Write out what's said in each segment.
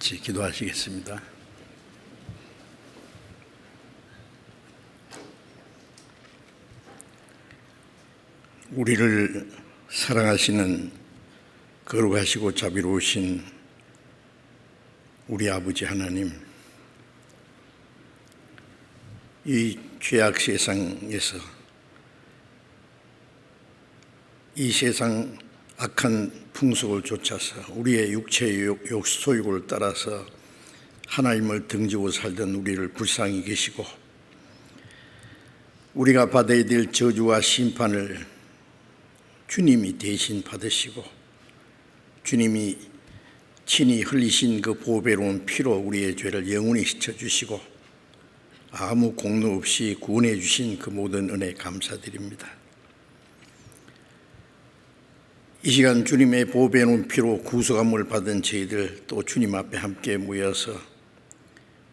같이 기도하시겠습니다. 우리를 사랑하시는 거룩하시고 자비로우신 우리 아버지 하나님, 이 죄악 세상에서 이 세상 악한 풍속을 쫓아서 우리의 육체의 소욕을 따라서 하나님을 등지고 살던 우리를 불쌍히 계시고, 우리가 받아야 될 저주와 심판을 주님이 대신 받으시고, 주님이 친히 흘리신 그 보배로운 피로 우리의 죄를 영원히 씻어주시고 아무 공로 없이 구원해 주신 그 모든 은혜 감사드립니다. 이 시간 주님의 보배로운 피로 구속함을 받은 저희들 또 주님 앞에 함께 모여서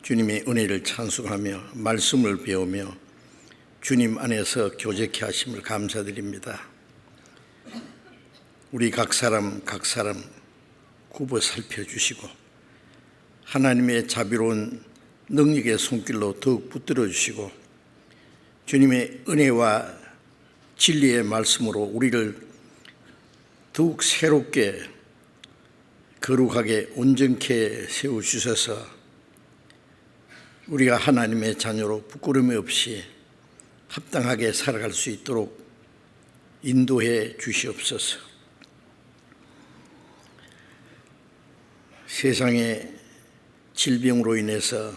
주님의 은혜를 찬송하며 말씀을 배우며 주님 안에서 교제케 하심을 감사드립니다. 우리 각 사람 굽어 살펴주시고 하나님의 자비로운 능력의 손길로 더욱 붙들어 주시고 주님의 은혜와 진리의 말씀으로 우리를 더욱 새롭게 거룩하게 온전케 세워주셔서 우리가 하나님의 자녀로 부끄러움이 없이 합당하게 살아갈 수 있도록 인도해 주시옵소서. 세상의 질병으로 인해서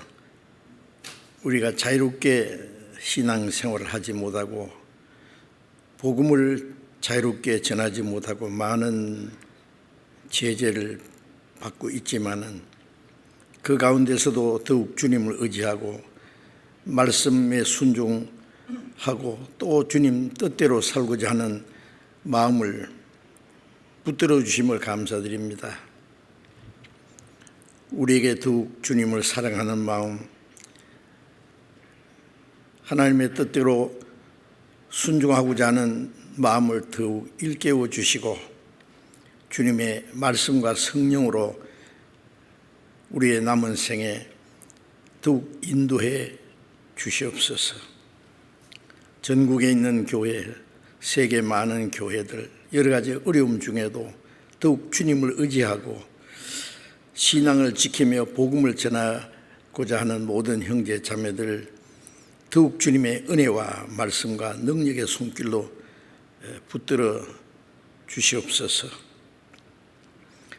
우리가 자유롭게 신앙생활을 하지 못하고 복음을 자유롭게 전하지 못하고 많은 제재를 받고 있지만은 그 가운데서도 더욱 주님을 의지하고 말씀에 순종하고 또 주님 뜻대로 살고자 하는 마음을 붙들어 주심을 감사드립니다. 우리에게 더욱 주님을 사랑하는 마음, 하나님의 뜻대로 순종하고자 하는 마음을 더욱 일깨워 주시고 주님의 말씀과 성령으로 우리의 남은 생에 더욱 인도해 주시옵소서. 전국에 있는 교회, 세계 많은 교회들 여러 가지 어려움 중에도 더욱 주님을 의지하고 신앙을 지키며 복음을 전하고자 하는 모든 형제 자매들 더욱 주님의 은혜와 말씀과 능력의 손길로 붙들어 주시옵소서.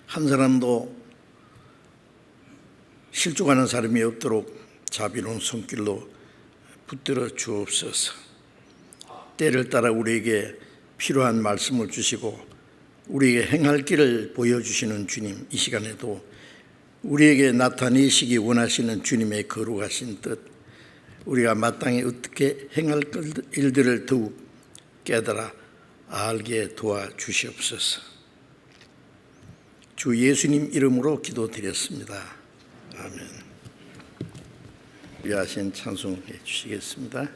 한 사람도 실족하는 사람이 없도록 자비로운 손길로 붙들어 주옵소서. 때를 따라 우리에게 필요한 말씀을 주시고 우리에게 행할 길을 보여주시는 주님, 이 시간에도 우리에게 나타내시기 원하시는 주님의 거룩하신 뜻, 우리가 마땅히 어떻게 행할 일들을 더욱 깨달아 알게 도와주시옵소서. 주 예수님 이름으로 기도드렸습니다. 아멘. 위하신 찬송해 주시겠습니다.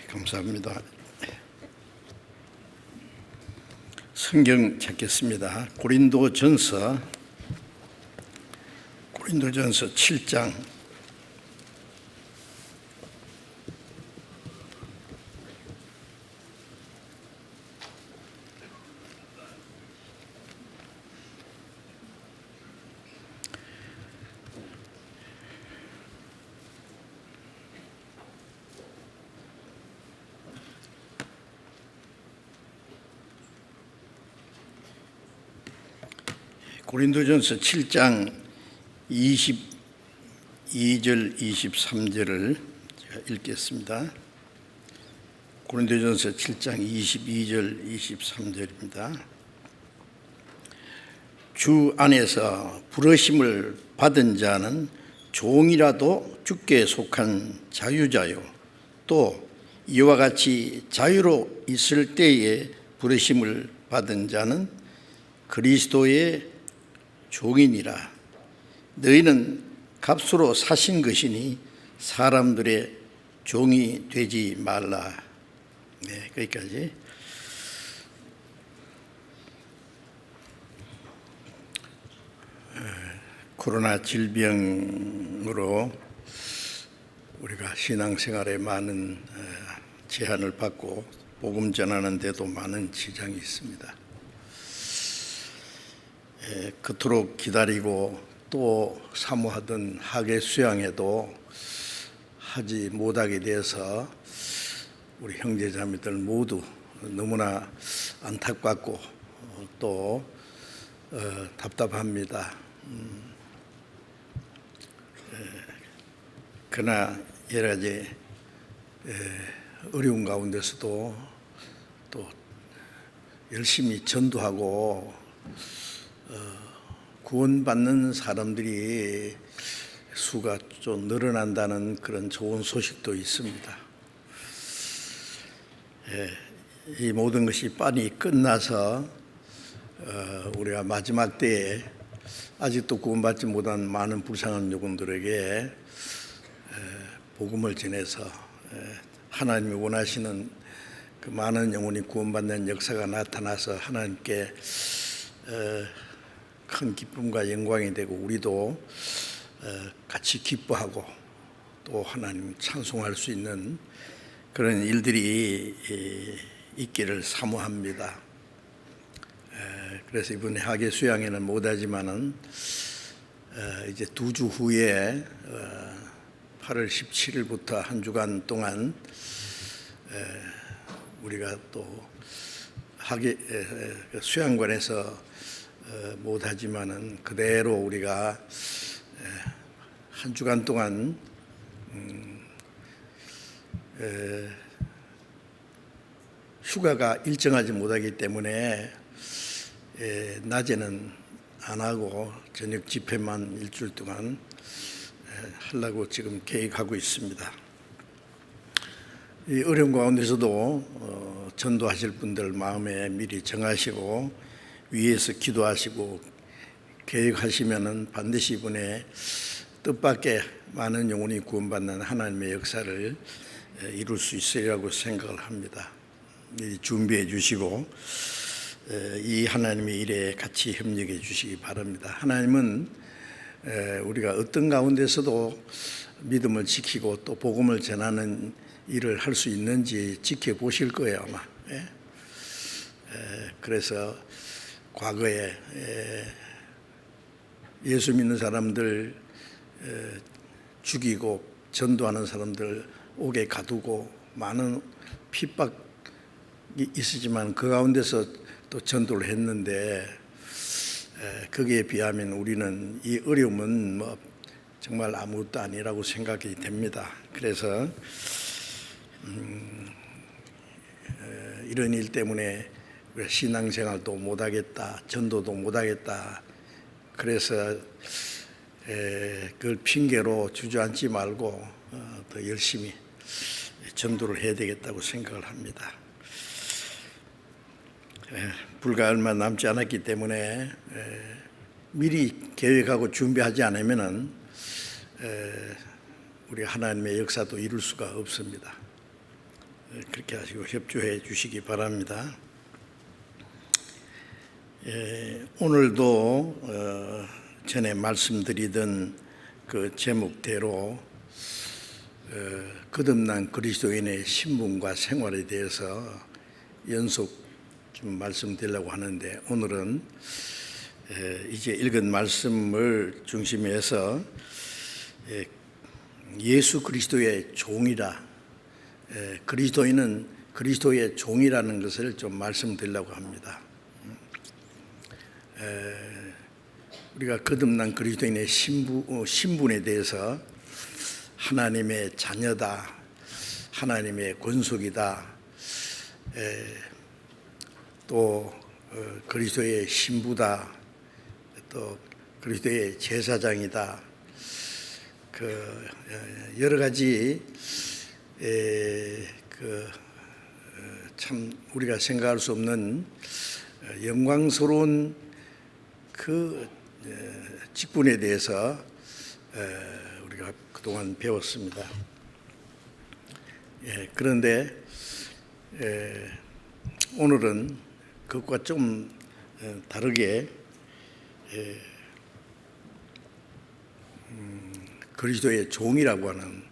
감사합니다. 성경 찾겠습니다. 고린도전서 7장 22절 23절을 제가 읽겠습니다. 고린도전서 7장 22절 23절입니다. 주 안에서 부르심을 받은 자는 종이라도 주께 속한 자유자요, 또 이와 같이 자유로 있을 때에 부르심을 받은 자는 그리스도의 종이니라. 너희는 값으로 사신 것이니 사람들의 종이 되지 말라. 네, 거기까지. 코로나 질병으로 우리가 신앙생활에 많은 제한을 받고 복음 전하는 데도 많은 지장이 있습니다. 그토록 기다리고 또 사모하던 학예 수양에도 하지 못하게 돼서 우리 형제자매들 모두 너무나 안타깝고 또 답답합니다. 그러나 여러 가지 어려운 가운데서도 또 열심히 전도하고 구원받는 사람들이 수가 좀 늘어난다는 그런 좋은 소식도 있습니다. 이 모든 것이 빨리 끝나서 우리가 마지막 때에 아직도 구원받지 못한 많은 불쌍한 영혼들에게 복음을 전해서 하나님이 원하시는 그 많은 영혼이 구원받는 역사가 나타나서 하나님께 큰 기쁨과 영광이 되고 우리도 같이 기뻐하고 또 하나님 찬송할 수 있는 그런 일들이 있기를 사모합니다. 그래서 이번에 학예 수양에는 못하지만은 이제 2주 후에 8월 17일부터 한 주간 동안 우리가 또 학예 수양관에서 못하지만은 그대로 우리가 한 주간 동안 휴가가 일정하지 못하기 때문에 낮에는 안 하고 저녁 집회만 일주일 동안 하려고 지금 계획하고 있습니다. 이 어려운 가운데서도 전도하실 분들 마음에 미리 정하시고 위에서 기도하시고 계획하시면은 반드시 이번에 뜻밖의 많은 영혼이 구원받는 하나님의 역사를 이룰 수 있으리라고 생각을 합니다. 준비해 주시고 이 하나님의 일에 같이 협력해 주시기 바랍니다. 하나님은 우리가 어떤 가운데서도 믿음을 지키고 또 복음을 전하는 일을 할 수 있는지 지켜보실 거예요, 아마. 그래서 과거에 예수 믿는 사람들 죽이고 전도하는 사람들 옥에 가두고 많은 핍박이 있었지만 그 가운데서 또 전도를 했는데 거기에 비하면 우리는 이 어려움은 뭐 정말 아무것도 아니라고 생각이 됩니다. 그래서 이런 일 때문에 우리가 신앙생활도 못하겠다, 전도도 못하겠다. 그래서 그걸 핑계로 주저앉지 말고 더 열심히 전도를 해야 되겠다고 생각을 합니다. 불과 얼마 남지 않았기 때문에 미리 계획하고 준비하지 않으면은 우리 하나님의 역사도 이룰 수가 없습니다. 그렇게 하시고 협조해 주시기 바랍니다. 오늘도 전에 말씀드리던 그 제목대로 거듭난 그리스도인의 신분과 생활에 대해서 연속 좀 말씀드리려고 하는데, 오늘은 이제 읽은 말씀을 중심에 해서 예수 그리스도의 종이라, 그리스도인은 그리스도의 종이라는 것을 좀 말씀드리려고 합니다. 우리가 거듭난 그리스도인의 신분에 대해서 하나님의 자녀다, 하나님의 권속이다, 또 그리스도의 신부다, 또 그리스도의 제사장이다, 여러 가지 참 우리가 생각할 수 없는 영광스러운 그 직분에 대해서 우리가 그동안 배웠습니다. 그런데 오늘은 그것과 좀 다르게 그리스도의 종이라고 하는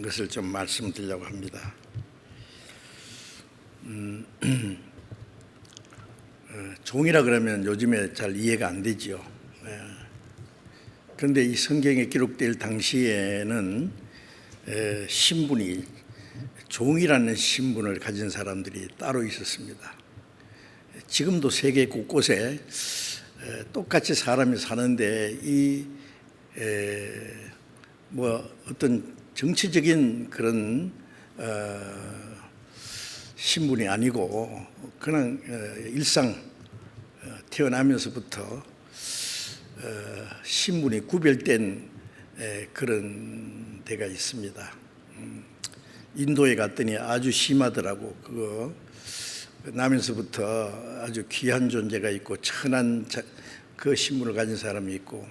것을 좀 말씀드리려고 합니다. 종이라 그러면 요즘에 잘 이해가 안 되지요. 그런데 이 성경에 기록될 당시에는 신분이, 종이라는 신분을 가진 사람들이 따로 있었습니다. 지금도 세계 곳곳에 똑같이 사람이 사는데 어떤 정치적인 그런 신분이 아니고 그냥 일상 태어나면서부터 신분이 구별된 그런 데가 있습니다. 인도에 갔더니 아주 심하더라고. 그거 나면서부터 아주 귀한 존재가 있고 천한 그 신분을 가진 사람이 있고,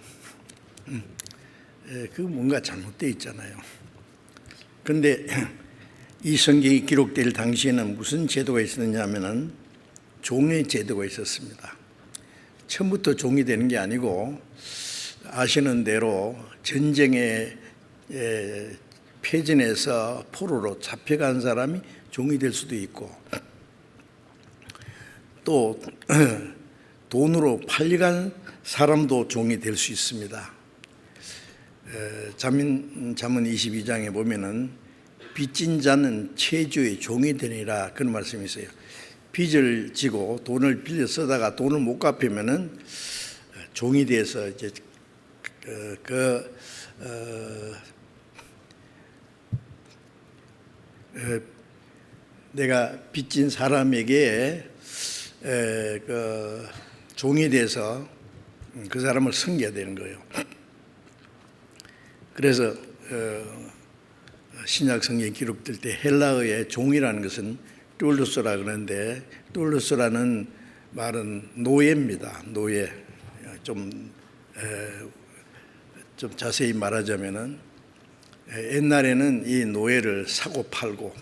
그 뭔가 잘못되어 있잖아요. 그런데 이 성경이 기록될 당시에는 무슨 제도가 있었느냐 하면은 종의 제도가 있었습니다. 처음부터 종이 되는 게 아니고, 아시는 대로 전쟁에 패전해서 포로로 잡혀간 사람이 종이 될 수도 있고, 또 돈으로 팔려간 사람도 종이 될 수 있습니다. 잠언 22장에 보면은 빚진 자는 채주의 종이 되니라, 그런 말씀이 있어요. 빚을 지고 돈을 빌려 쓰다가 돈을 못 갚으면은 종이 돼서 이제 내가 빚진 사람에게 종이 돼서 그 사람을 섬겨야 되는 거예요. 그래서 신약 성경에 기록될 때 헬라어의 종이라는 것은 똘루스라 그러는데, 똘루스라는 말은 노예입니다. 노예. 좀 자세히 말하자면은 옛날에는 이 노예를 사고 팔고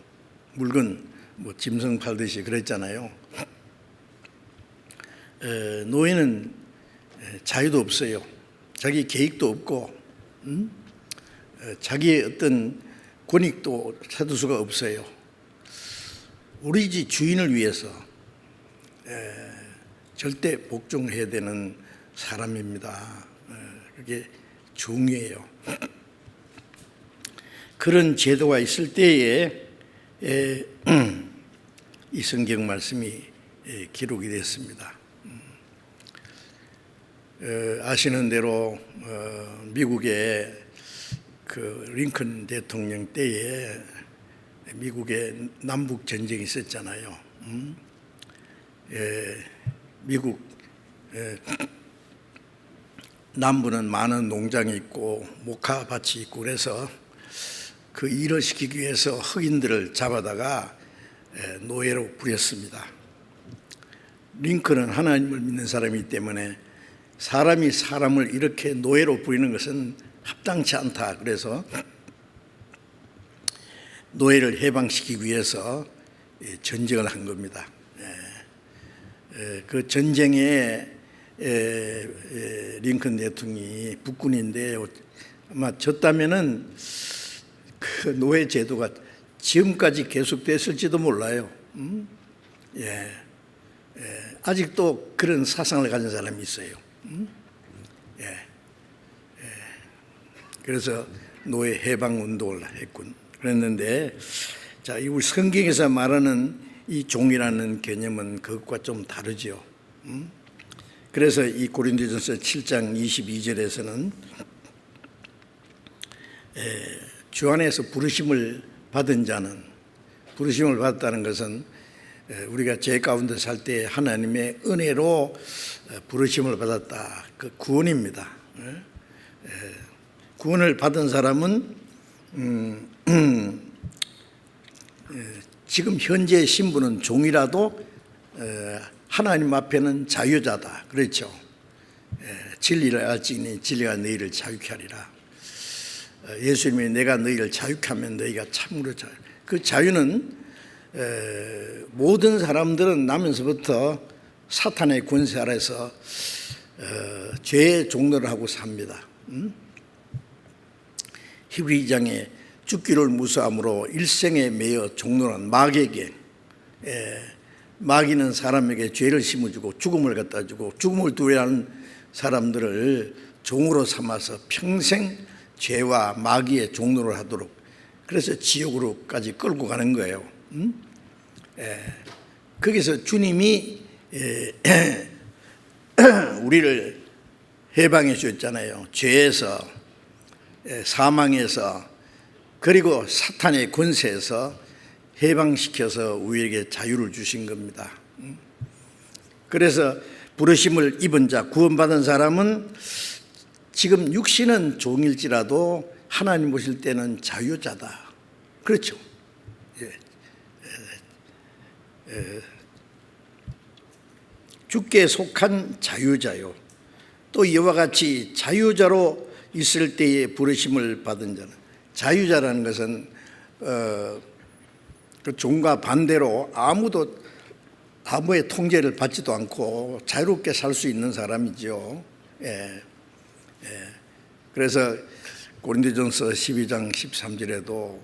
물건 짐승 팔듯이 그랬잖아요. 노예는 자유도 없어요. 자기 계획도 없고, 자기의 어떤 권익도 찾을 수가 없어요. 우리 집 주인을 위해서 절대 복종해야 되는 사람입니다. 그게 종이에요. 그런 제도가 있을 때에 이 성경 말씀이 기록이 됐습니다. 아시는 대로 미국의 그 링컨 대통령 때에 미국의 남북 전쟁이 있었잖아요. 미국 남부는 많은 농장이 있고 목화밭이 있고, 그래서 그 일을 시키기 위해서 흑인들을 잡아다가 노예로 부렸습니다. 링컨은 하나님을 믿는 사람이기 때문에 사람이 사람을 이렇게 노예로 부리는 것은 합당치 않다. 그래서 노예를 해방시키기 위해서 전쟁을 한 겁니다. 그 전쟁에 링컨 대통령이 국군인데 아마 졌다면은 그 노예 제도가 지금까지 계속됐을지도 몰라요. 아직도 그런 사상을 가진 사람이 있어요. 그래서 노예 해방 운동을 했군. 그랬는데, 자, 우리 성경에서 말하는 이 종이라는 개념은 그것과 좀 다르죠. 그래서 이 고린도전서 7장 22절에서는 주 안에서 부르심을 받은 자는, 부르심을 받았다는 것은 우리가 죄 가운데 살 때 하나님의 은혜로 부르심을 받았다. 그 구원입니다. 구원을 받은 사람은 지금 현재의 신분은 종이라도 하나님 앞에는 자유자다. 그렇죠. 진리를 알지니 진리가 너희를 자유케 하리라. 예수님이 내가 너희를 자유케 하면 너희가 참으로 자유. 그 자유는 모든 사람들은 나면서부터 사탄의 권세 아래서 죄의 종노를 하고 삽니다. 히브리 2장에 죽기를 무서함으로 일생에 매여 종노한 마귀에게, 마귀는 사람에게 죄를 심어주고 죽음을 갖다 주고 죽음을 두려워하는 사람들을 종으로 삼아서 평생 죄와 마귀의 종노를 하도록, 그래서 지옥으로까지 끌고 가는 거예요. 거기서 주님이 우리를 해방해 주었잖아요. 죄에서, 사망에서, 그리고 사탄의 권세에서 해방시켜서 우리에게 자유를 주신 겁니다. 그래서 부르심을 입은 자, 구원받은 사람은 지금 육신은 종일지라도 하나님 보실 때는 자유자다. 그렇죠. 주께 속한 자유자요. 또 이와 같이 자유자로 있을 때에 부르심을 받은 자는, 자유자라는 것은 그 종과 반대로 아무의 통제를 받지도 않고 자유롭게 살 수 있는 사람이죠. 그래서 고린도전서 12장 13절에도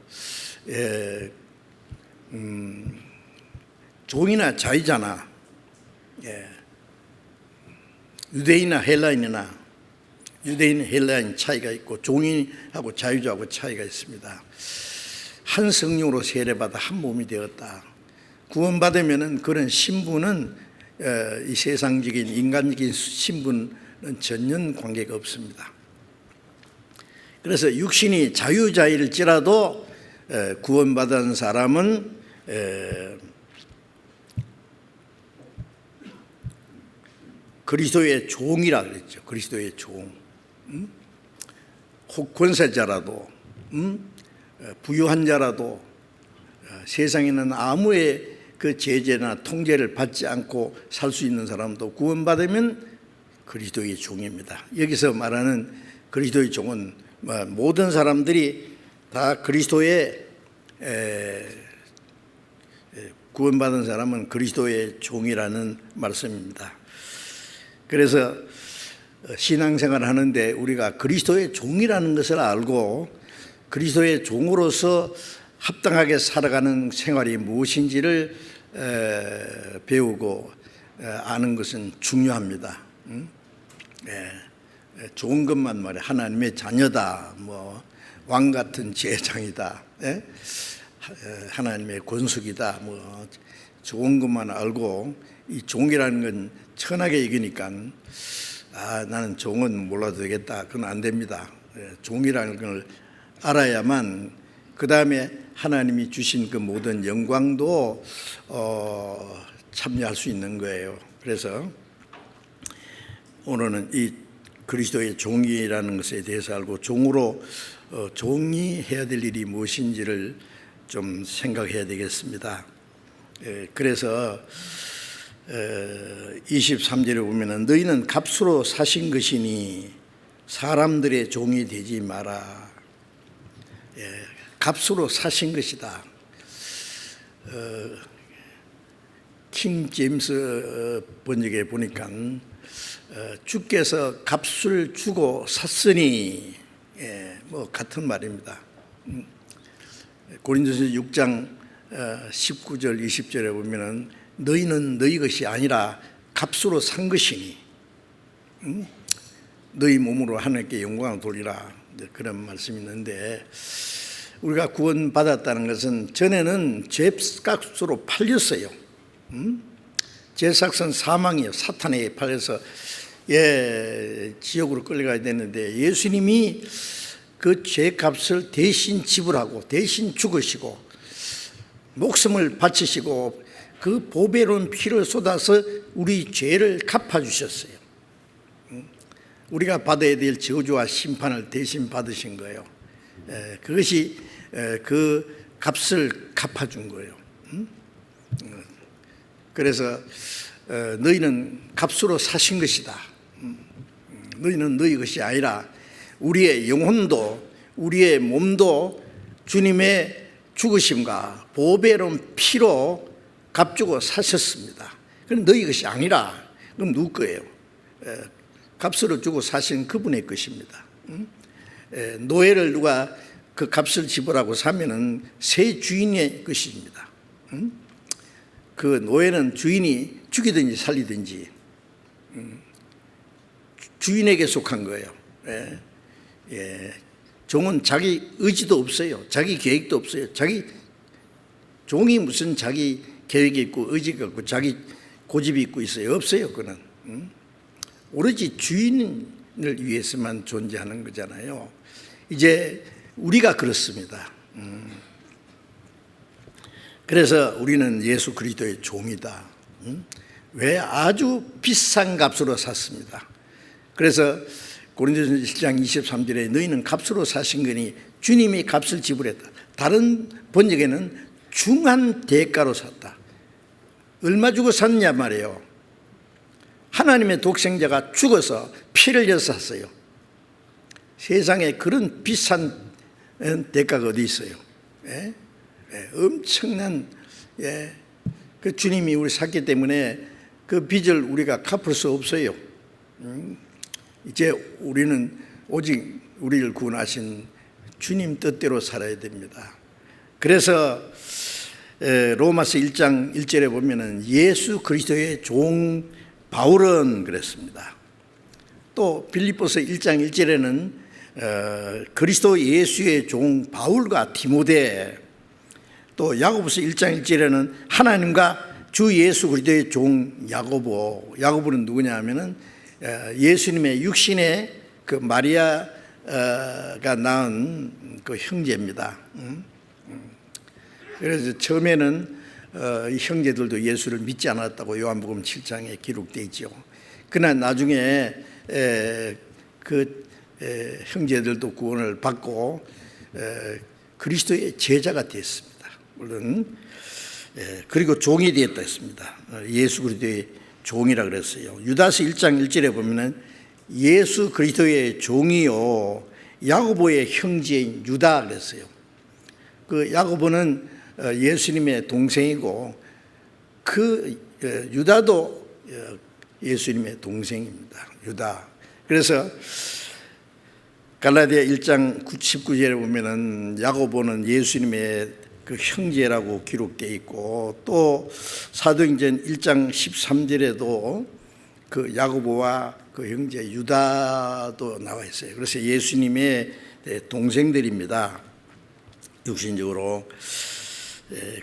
종이나 자유자나, 유대인이나 헬라인이나, 유대인, 헬라인 차이가 있고 종인하고 자유자하고 차이가 있습니다. 한 성령으로 세례받아 한 몸이 되었다. 구원받으면은 그런 신분은 이 세상적인 인간적인 신분은 전혀 관계가 없습니다. 그래서 육신이 자유자일지라도 구원받은 사람은 그리스도의 종이라 그랬죠. 그리스도의 종. 혹 권세자라도, 부유한 자라도, 세상에는 아무의 그 제재나 통제를 받지 않고 살 수 있는 사람도 구원받으면 그리스도의 종입니다. 여기서 말하는 그리스도의 종은 모든 사람들이 다 그리스도의, 구원받은 사람은 그리스도의 종이라는 말씀입니다. 그래서 신앙생활을 하는데 우리가 그리스도의 종이라는 것을 알고 그리스도의 종으로서 합당하게 살아가는 생활이 무엇인지를 배우고 아는 것은 중요합니다. 좋은 것만 말해. 하나님의 자녀다, 뭐 왕 같은 제장이다, 하나님의 권속이다, 뭐 좋은 것만 알고 이 종이라는 건 천하게 이기니까 나는 종은 몰라도 되겠다. 그건 안 됩니다. 종이라는 걸 알아야만 그 다음에 하나님이 주신 그 모든 영광도 참여할 수 있는 거예요. 그래서 오늘은 이 그리스도의 종이라는 것에 대해서 알고 종으로 종이 해야 될 일이 무엇인지를 좀 생각해야 되겠습니다. 그래서 23절에 보면은 너희는 값으로 사신 것이니 사람들의 종이 되지 마라. 값으로 사신 것이다. 킹 제임스 번역에 보니까 주께서 값을 주고 샀으니, 뭐 같은 말입니다. 고린도서 6장 19절 20절에 보면은 너희는 너희 것이 아니라 값으로 산 것이니 너희 몸으로 하나님께 영광을 돌리라, 그런 말씀이 있는데, 우리가 구원받았다는 것은 전에는 죄값으로 팔렸어요. 죄삭은 사망이에요. 사탄에게 팔려서 지옥으로 끌려가야 되는데, 예수님이 그 죄값을 대신 지불하고 대신 죽으시고 목숨을 바치시고 그 보배로운 피를 쏟아서 우리 죄를 갚아주셨어요. 우리가 받아야 될 저주와 심판을 대신 받으신 거예요. 그것이 그 값을 갚아준 거예요. 그래서 너희는 값으로 사신 것이다. 너희는 너희 것이 아니라 우리의 영혼도 우리의 몸도 주님의 죽으심과 보배로운 피로 값주고 사셨습니다. 그럼 너희 것이 아니라, 그럼 누구 거예요? 값으로 주고 사신 그분의 것입니다. 노예를 누가 그 값을 지불하고 사면은 새 주인의 것입니다. 그 노예는 주인이 죽이든지 살리든지 주인에게 속한 거예요. 종은 자기 의지도 없어요. 자기 계획도 없어요. 종이 무슨 자기 계획이 있고 의지가 있고 자기 고집이 있고 있어요? 없어요. 그는 오로지 주인을 위해서만 존재하는 거잖아요. 이제 우리가 그렇습니다. 그래서 우리는 예수 그리스도의 종이다. 왜? 아주 비싼 값으로 샀습니다. 그래서 고린도전서 7장 23절에 너희는 값으로 사신 거니 주님이 값을 지불했다. 다른 번역에는 중한 대가로 샀다. 얼마 주고 샀냐 말이에요. 하나님의 독생자가 죽어서 피를 흘려서 샀어요. 세상에 그런 비싼 대가가 어디 있어요? 엄청난, 그 주님이 우리 샀기 때문에 그 빚을 우리가 갚을 수 없어요. 이제 우리는 오직 우리를 구원하신 주님 뜻대로 살아야 됩니다. 그래서 로마서 1장 1절에 보면은 예수 그리스도의 종 바울은 그랬습니다. 또 빌립보서 1장 1절에는 그리스도 예수의 종 바울과 디모데, 또 야고보서 1장 1절에는 하나님과 주 예수 그리스도의 종 야고보. 야고보는 누구냐 하면은 예수님의 육신의 그 마리아가 낳은 그 형제입니다. 그래서 처음에는 이 형제들도 예수를 믿지 않았다고 요한복음 7장에 기록되어 있죠. 그러나 나중에 그 형제들도 구원을 받고 그리스도의 제자가 되었습니다. 물론 그리고 종이 되었다 했습니다. 예수 그리스도의 종이라 그랬어요. 유다서 1장 1절에 보면은 예수 그리스도의 종이요 야고보의 형제인 유다 그랬어요. 그 야고보는 예수님의 동생이고 그 유다도 예수님의 동생입니다. 유다. 그래서 갈라디아 1장 19절에 보면은 야고보는 예수님의 그 형제라고 기록되어 있고, 또 사도행전 1장 13절에도 그 야고보와 그 형제 유다도 나와 있어요. 그래서 예수님의 동생들입니다. 육신적으로.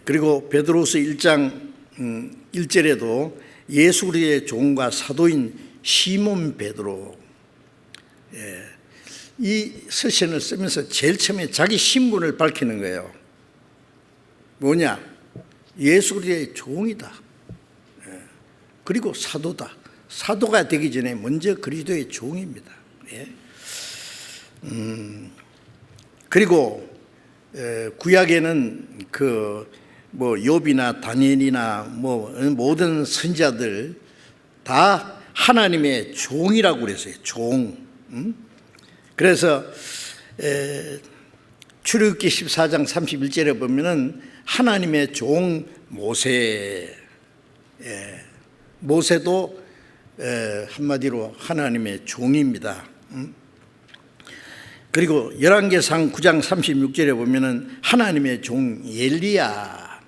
그리고 베드로서 1장 1절에도 예수 그리스도의 종과 사도인 시몬 베드로, 이 서신을 쓰면서 제일 처음에 자기 신분을 밝히는 거예요. 뭐냐? 예수 그리스도의 종이다. 그리고 사도다. 사도가 되기 전에 먼저 그리스도의 종입니다. 그리고 구약에는 그 뭐 욥이나 다니엘이나 뭐 모든 선지자들 다 하나님의 종이라고 그랬어요. 종. 그래서 출애굽기 14장 31절에 보면은 하나님의 종 모세, 모세도 한마디로 하나님의 종입니다. 그리고 열왕기상 9장 36절에 보면은 하나님의 종 엘리야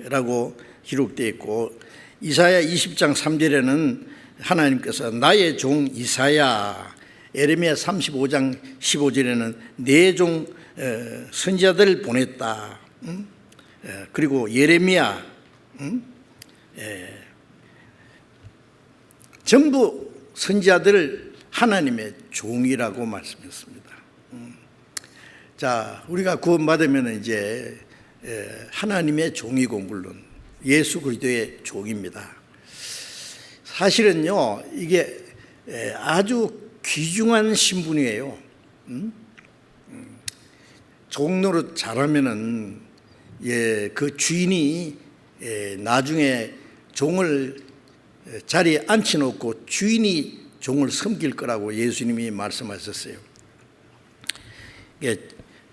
라고 기록되어 있고, 이사야 20장 3절에는 하나님께서 나의 종 이사야, 에레미야 35장 15절에는 내 종 선지자들을 보냈다. 그리고 예레미야 전부 선지자들을 하나님의 종이라고 말씀했습니다. 자, 우리가 구원받으면 이제 하나님의 종이고 물론 예수 그리스도의 종입니다. 사실은요, 이게 아주 귀중한 신분이에요. 종노릇 잘하면은 그 주인이 나중에 종을 자리에 앉혀놓고 주인이 종을 섬길 거라고 예수님이 말씀하셨어요.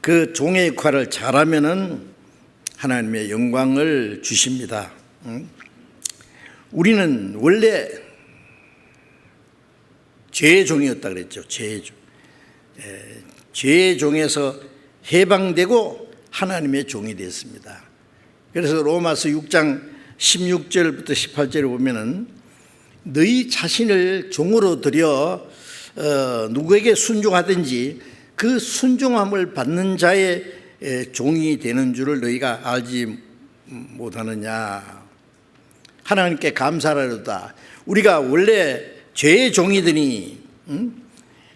그 종의 역할을 잘하면은 하나님의 영광을 주십니다. 우리는 원래 죄의 종이었다 그랬죠. 죄의 종에서 해방되고 하나님의 종이 됐습니다. 그래서 로마서 6장 16절부터 18절에 보면은 너희 자신을 종으로 들여 누구에게 순종하든지 그 순종함을 받는 자의 종이 되는 줄을 너희가 알지 못하느냐. 하나님께 감사하리로다. 우리가 원래 죄의 종이더니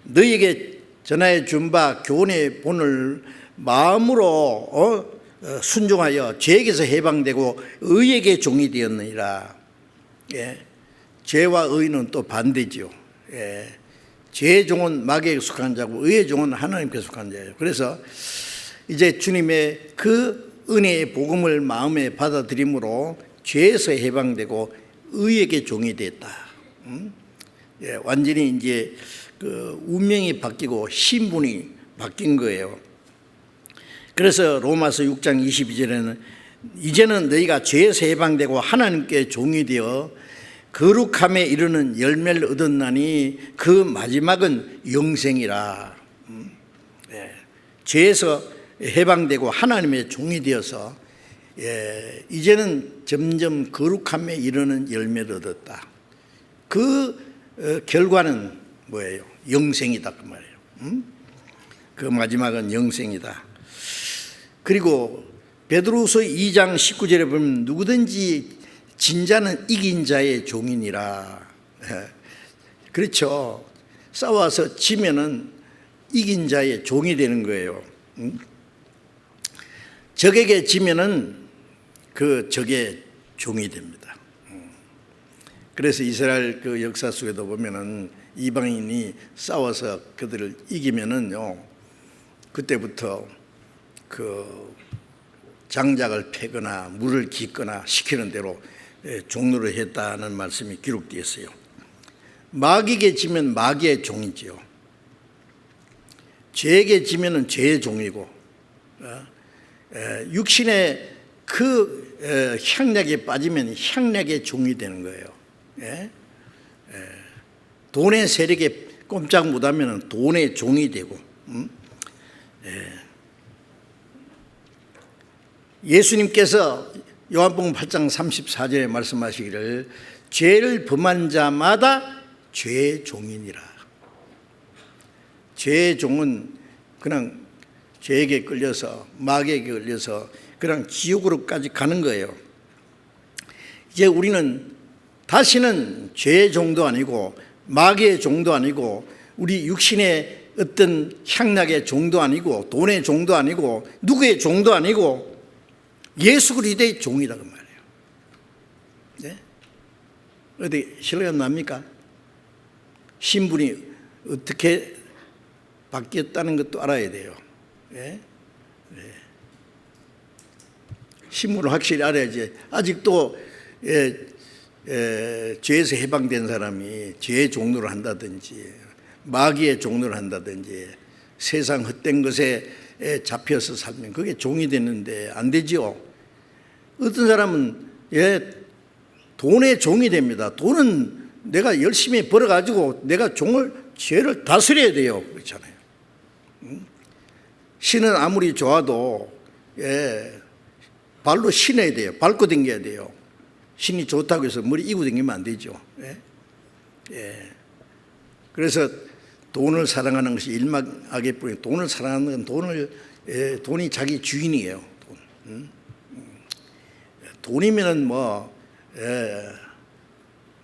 너희에게 전하여 준 바 교훈의 본을 마음으로 순종하여 죄에게서 해방되고 의에게 종이 되었느니라. 죄와 의는 또 반대죠. 죄의 종은 마귀에게 속한 자고 의의 종은 하나님께 속한 자예요. 그래서 이제 주님의 그 은혜의 복음을 마음에 받아들임으로 죄에서 해방되고 의에게 종이 됐다. 완전히 이제 그 운명이 바뀌고 신분이 바뀐 거예요. 그래서 로마서 6장 22절에는 이제는 너희가 죄에서 해방되고 하나님께 종이 되어 거룩함에 이르는 열매를 얻었나니 그 마지막은 영생이라. 죄에서 해방되고 하나님의 종이 되어서 이제는 점점 거룩함에 이르는 열매를 얻었다. 그 결과는 뭐예요? 영생이다 그 말이에요. 그 마지막은 영생이다. 그리고 베드로후서 2장 19절에 보면 누구든지 진자는 이긴 자의 종이니라. 그렇죠. 싸워서 지면은 이긴 자의 종이 되는 거예요. 적에게 지면은 그 적의 종이 됩니다. 그래서 이스라엘 그 역사 속에도 보면은 이방인이 싸워서 그들을 이기면은요, 그때부터 그 장작을 패거나 물을 깃거나 시키는 대로 종노를 했다는 말씀이 기록되어 있어요. 마귀에게 지면 마귀의 종이지요. 죄에게 지면은 죄의 종이고, 육신의 그 향락에 빠지면 향락의 종이 되는 거예요. 돈의 세력에 꼼짝 못하면 돈의 종이 되고, 예수님께서 요한복음 8장 34절에 말씀하시기를 죄를 범한 자마다 죄의 종이니라. 죄의 종은 그냥 죄에게 끌려서 마귀에게 끌려서 그냥 지옥으로까지 가는 거예요. 이제 우리는 다시는 죄의 종도 아니고 마귀의 종도 아니고 우리 육신의 어떤 향락의 종도 아니고 돈의 종도 아니고 누구의 종도 아니고 예수 그리스도의 종이다 그 말이에요. 네? 어디 실례가 납니까? 신분이 어떻게 바뀌었다는 것도 알아야 돼요. 네? 네. 신분을 확실히 알아야지. 아직도 죄에서 해방된 사람이 죄의 종로를 한다든지 마귀의 종로를 한다든지 세상 헛된 것에 잡혀서 살면 그게 종이 되는데 안 되지요. 어떤 사람은 돈의 종이 됩니다. 돈은 내가 열심히 벌어가지고 내가 죄를 다스려야 돼요. 그렇잖아요. 신은 아무리 좋아도 발로 신어야 돼요. 밟고 다녀야 돼요. 신이 좋다고 해서 머리 이고 다니면 안 되죠. 그래서 돈을 사랑하는 것이 일막하게 뿐이고, 돈을 사랑하는 건 돈이 자기 주인이에요. 돈이면은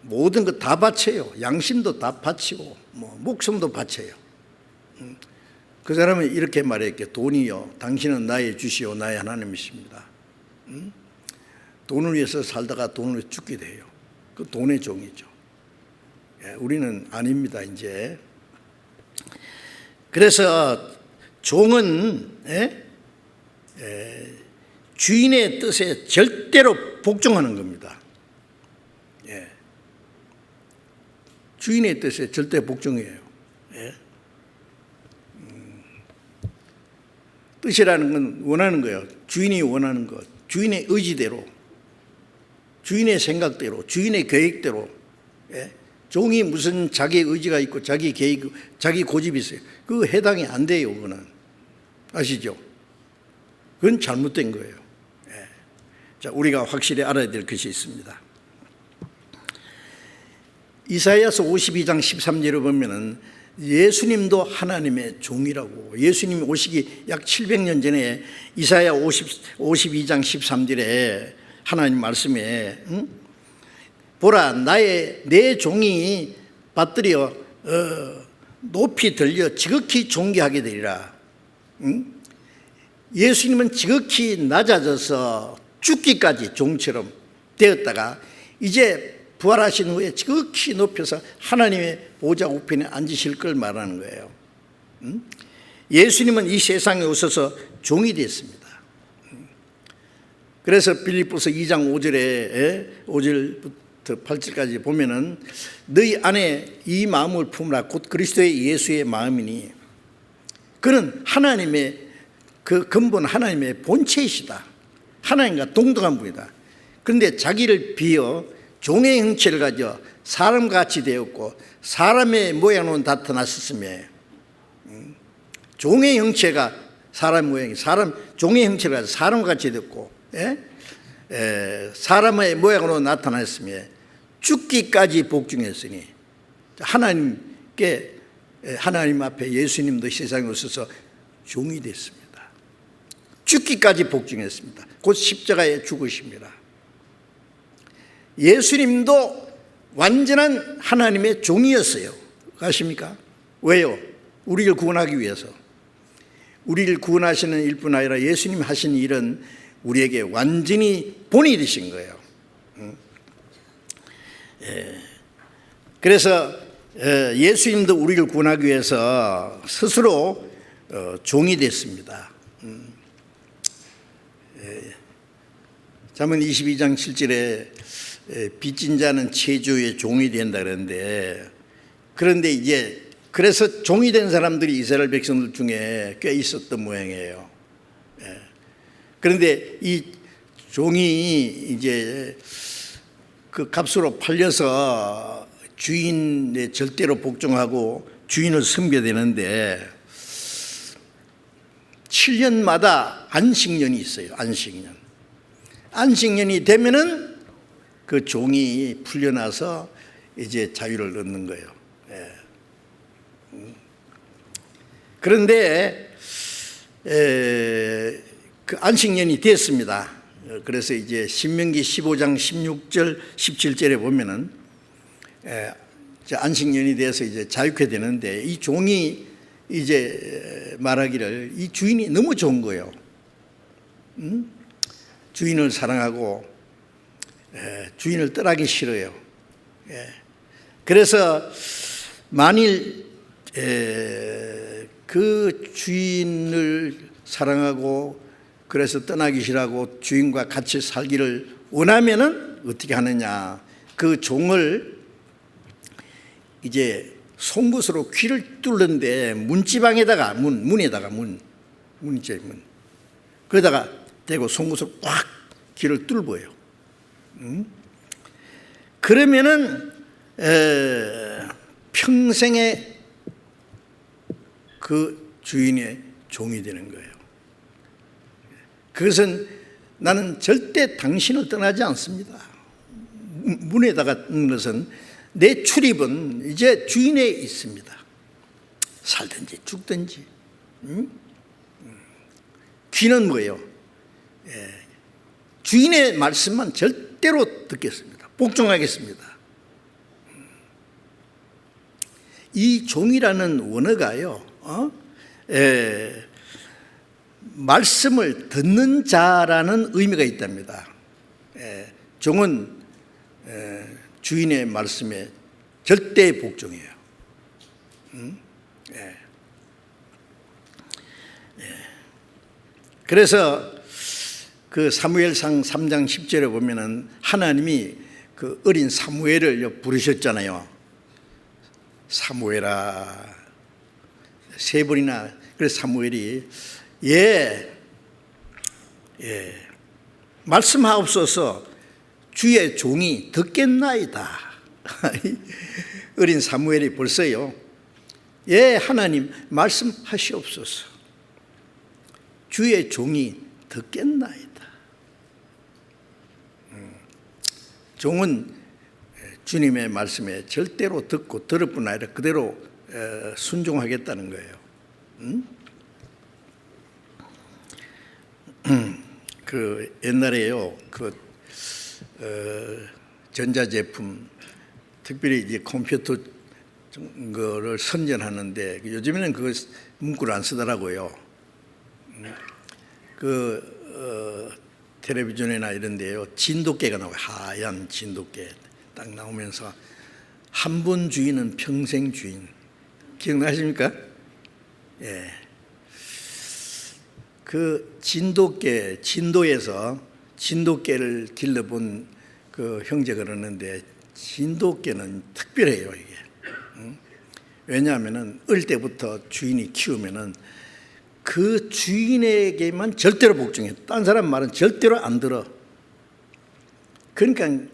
모든 것 다 바쳐요. 양심도 다 바치고 목숨도 바쳐요. 그 사람은 이렇게 말했게, 돈이요 당신은 나의 주시오 나의 하나님이십니다. 돈을 위해서 살다가 돈을 죽게 돼요. 그 돈의 종이죠. 우리는 아닙니다. 이제 그래서 종은 주인의 뜻에 절대로 복종하는 겁니다. 주인의 뜻에 절대 복종해요. 뜻이라는 건 원하는 거예요. 주인이 원하는 것, 주인의 의지대로, 주인의 생각대로, 주인의 계획대로. 종이 무슨 자기 의지가 있고 자기 계획, 자기 고집이 있어요. 그거 해당이 안 돼요. 그거는 아시죠? 그건 잘못된 거예요. 자, 우리가 확실히 알아야 될 것이 있습니다. 이사야서 52장 13절을 보면은 예수님도 하나님의 종이라고, 예수님이 오시기 약 700년 전에 이사야 52장 13절에 하나님 말씀에 보라 내 종이 받들여 높이 들려 지극히 존귀하게 되리라. 예수님은 지극히 낮아져서 죽기까지 종처럼 되었다가 이제 부활하신 후에 지극히 높여서 하나님의 보좌 우편에 앉으실 걸 말하는 거예요. 예수님은 이 세상에 오셔서 종이 됐습니다. 그래서 빌립보서 2장 5절부터 8절까지 보면은 너희 안에 이 마음을 품으라 곧 그리스도의 예수의 마음이니 그는 하나님의 그 근본 하나님의 본체이시다. 하나님과 동등한 분이다. 그런데 자기를 비어 종의 형체를 가져 사람같이 되었고 사람의 모양으로 나타났으며, 종의 형체가 사람 모양이 종의 형체를 가져 사람같이 되었고 사람의 모양으로 나타났으며 죽기까지 복종했으니, 하나님 앞에 예수님도 세상에 오셔서 종이 됐습니다. 죽기까지 복종했습니다. 곧 십자가에 죽으십니다. 예수님도 완전한 하나님의 종이었어요. 아십니까? 왜요? 우리를 구원하기 위해서. 우리를 구원하시는 일뿐 아니라 예수님 하신 일은 우리에게 완전히 본이 되신 거예요. 그래서 예수님도 우리를 구원하기 위해서 스스로 종이 됐습니다. 잠언 22장 7절에 빚진 자는 체주의 종이 된다 그러는데, 그런데 이제 그래서 종이 된 사람들이 이스라엘 백성들 중에 꽤 있었던 모양이에요. 그런데 이 종이 이제 그 값으로 팔려서 주인의 절대로 복종하고 주인을 섬겨야 되는데 7년마다 안식년이 있어요. 안식년이 되면은 그 종이 풀려나서 이제 자유를 얻는 거예요. 그런데 그 안식년이 됐습니다. 그래서 이제 신명기 15장 16절 17절에 보면은 안식년이 돼서 이제 자유케 되는데, 이 종이 이제 말하기를 이 주인이 너무 좋은 거예요. 주인을 사랑하고 주인을 떠나기 싫어요. 그래서 만일 그 주인을 사랑하고 그래서 떠나기 싫어하고 주인과 같이 살기를 원하면은 어떻게 하느냐? 그 종을 이제 송곳으로 귀를 뚫는데 문지방에다가 문에다가 문제 문. 그러다가 대고 송곳으로 꽉 길을 뚫어요. 그러면은 평생의 그 주인의 종이 되는 거예요. 그것은 나는 절대 당신을 떠나지 않습니다. 문에다가 넣는 것은 내 출입은 이제 주인에 있습니다. 살든지 죽든지. 귀는 뭐예요? 주인의 말씀만 절대로 듣겠습니다. 복종하겠습니다. 이 종이라는 원어가요, 말씀을 듣는 자라는 의미가 있답니다. 종은 주인의 말씀에 절대 복종해요. 그래서 그 사무엘상 3장 10절에 보면은 하나님이 그 어린 사무엘을 부르셨잖아요. 사무엘아, 3번이나. 그래서 사무엘이 말씀하옵소서, 주의 종이 듣겠나이다. 어린 사무엘이 벌써요, 하나님 말씀하시옵소서, 주의 종이 듣겠나이다. 종은 주님의 말씀에 절대로 듣고 들을 뿐 아니라 그대로 순종하겠다는 거예요. 그 옛날에요, 전자제품, 특별히 이제 컴퓨터 거를 선전하는데 요즘에는 그 문구를 안 쓰더라고요. 텔레비전이나 이런 데요, 진돗개가 나와요. 하얀 진돗개 딱 나오면서 한 번 주인은 평생 주인. 기억나십니까? 그 진돗개, 진도에서 진돗개를 길러본 그 형제가 그러는데 진돗개는 특별해요, 이게. 왜냐하면은 어릴 때부터 주인이 키우면은 그 주인에게만 절대로 복종해. 딴 사람 말은 절대로 안 들어. 그러니까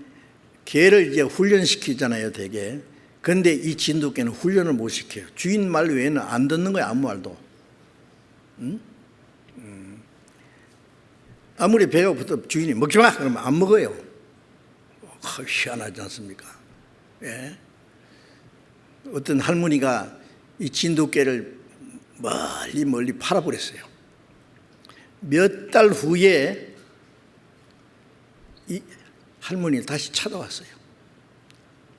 개를 이제 훈련시키잖아요, 되게. 그런데 이 진돗개는 훈련을 못 시켜요. 주인 말 외에는 안 듣는 거야, 아무 말도. 아무리 배가 고프도 주인이 먹지 마! 그러면 안 먹어요. 희한하지 않습니까? 예? 어떤 할머니가 이 진돗개를 멀리 팔아버렸어요. 몇 달 후에 이 할머니를 다시 찾아왔어요.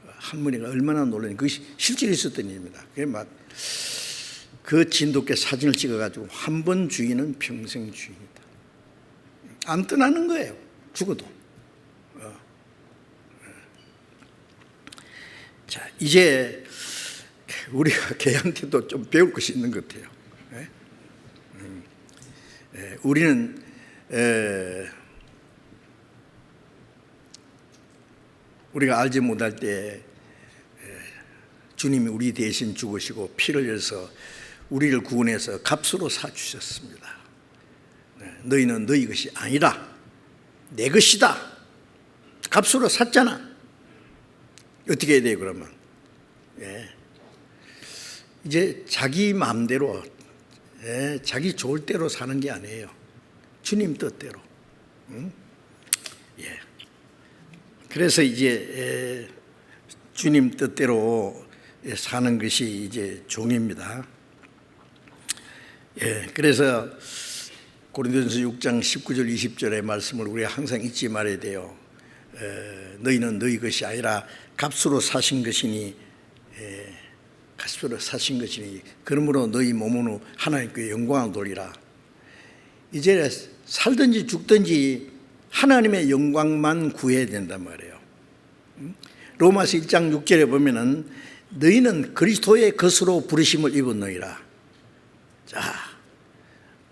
할머니가 얼마나 놀랐는지, 그것이 실제로 있었던 일입니다. 그 진돗개 사진을 찍어가지고 한 번 주인은 평생 주인이다. 안 떠나는 거예요, 죽어도. 자, 이제 우리가 개한테도 좀 배울 것이 있는 것 같아요. 우리는 우리가 알지 못할 때 주님이 우리 대신 죽으시고 피를 흘려서 우리를 구원해서 값으로 사주셨습니다. 너희는 너희 것이 아니라 내 것이다. 값으로 샀잖아. 어떻게 해야 돼요, 그러면? 이제 자기 마음대로, 자기 좋을 대로 사는 게 아니에요. 주님 뜻대로. 그래서 이제 주님 뜻대로 사는 것이 이제 종입니다. 그래서 고린도전서 6장 19절 20절의 말씀을 우리가 항상 잊지 말아야 돼요. 너희는 너희 것이 아니라 값으로 사신 것이니, 값으로 사신 것이니 그러므로 너희 몸으로 하나님께 영광을 돌리라. 이제 살든지 죽든지 하나님의 영광만 구해야 된단 말이에요. 로마서 1장 6절에 보면은 너희는 그리스도의 것으로 부르심을 입었느니라. 자,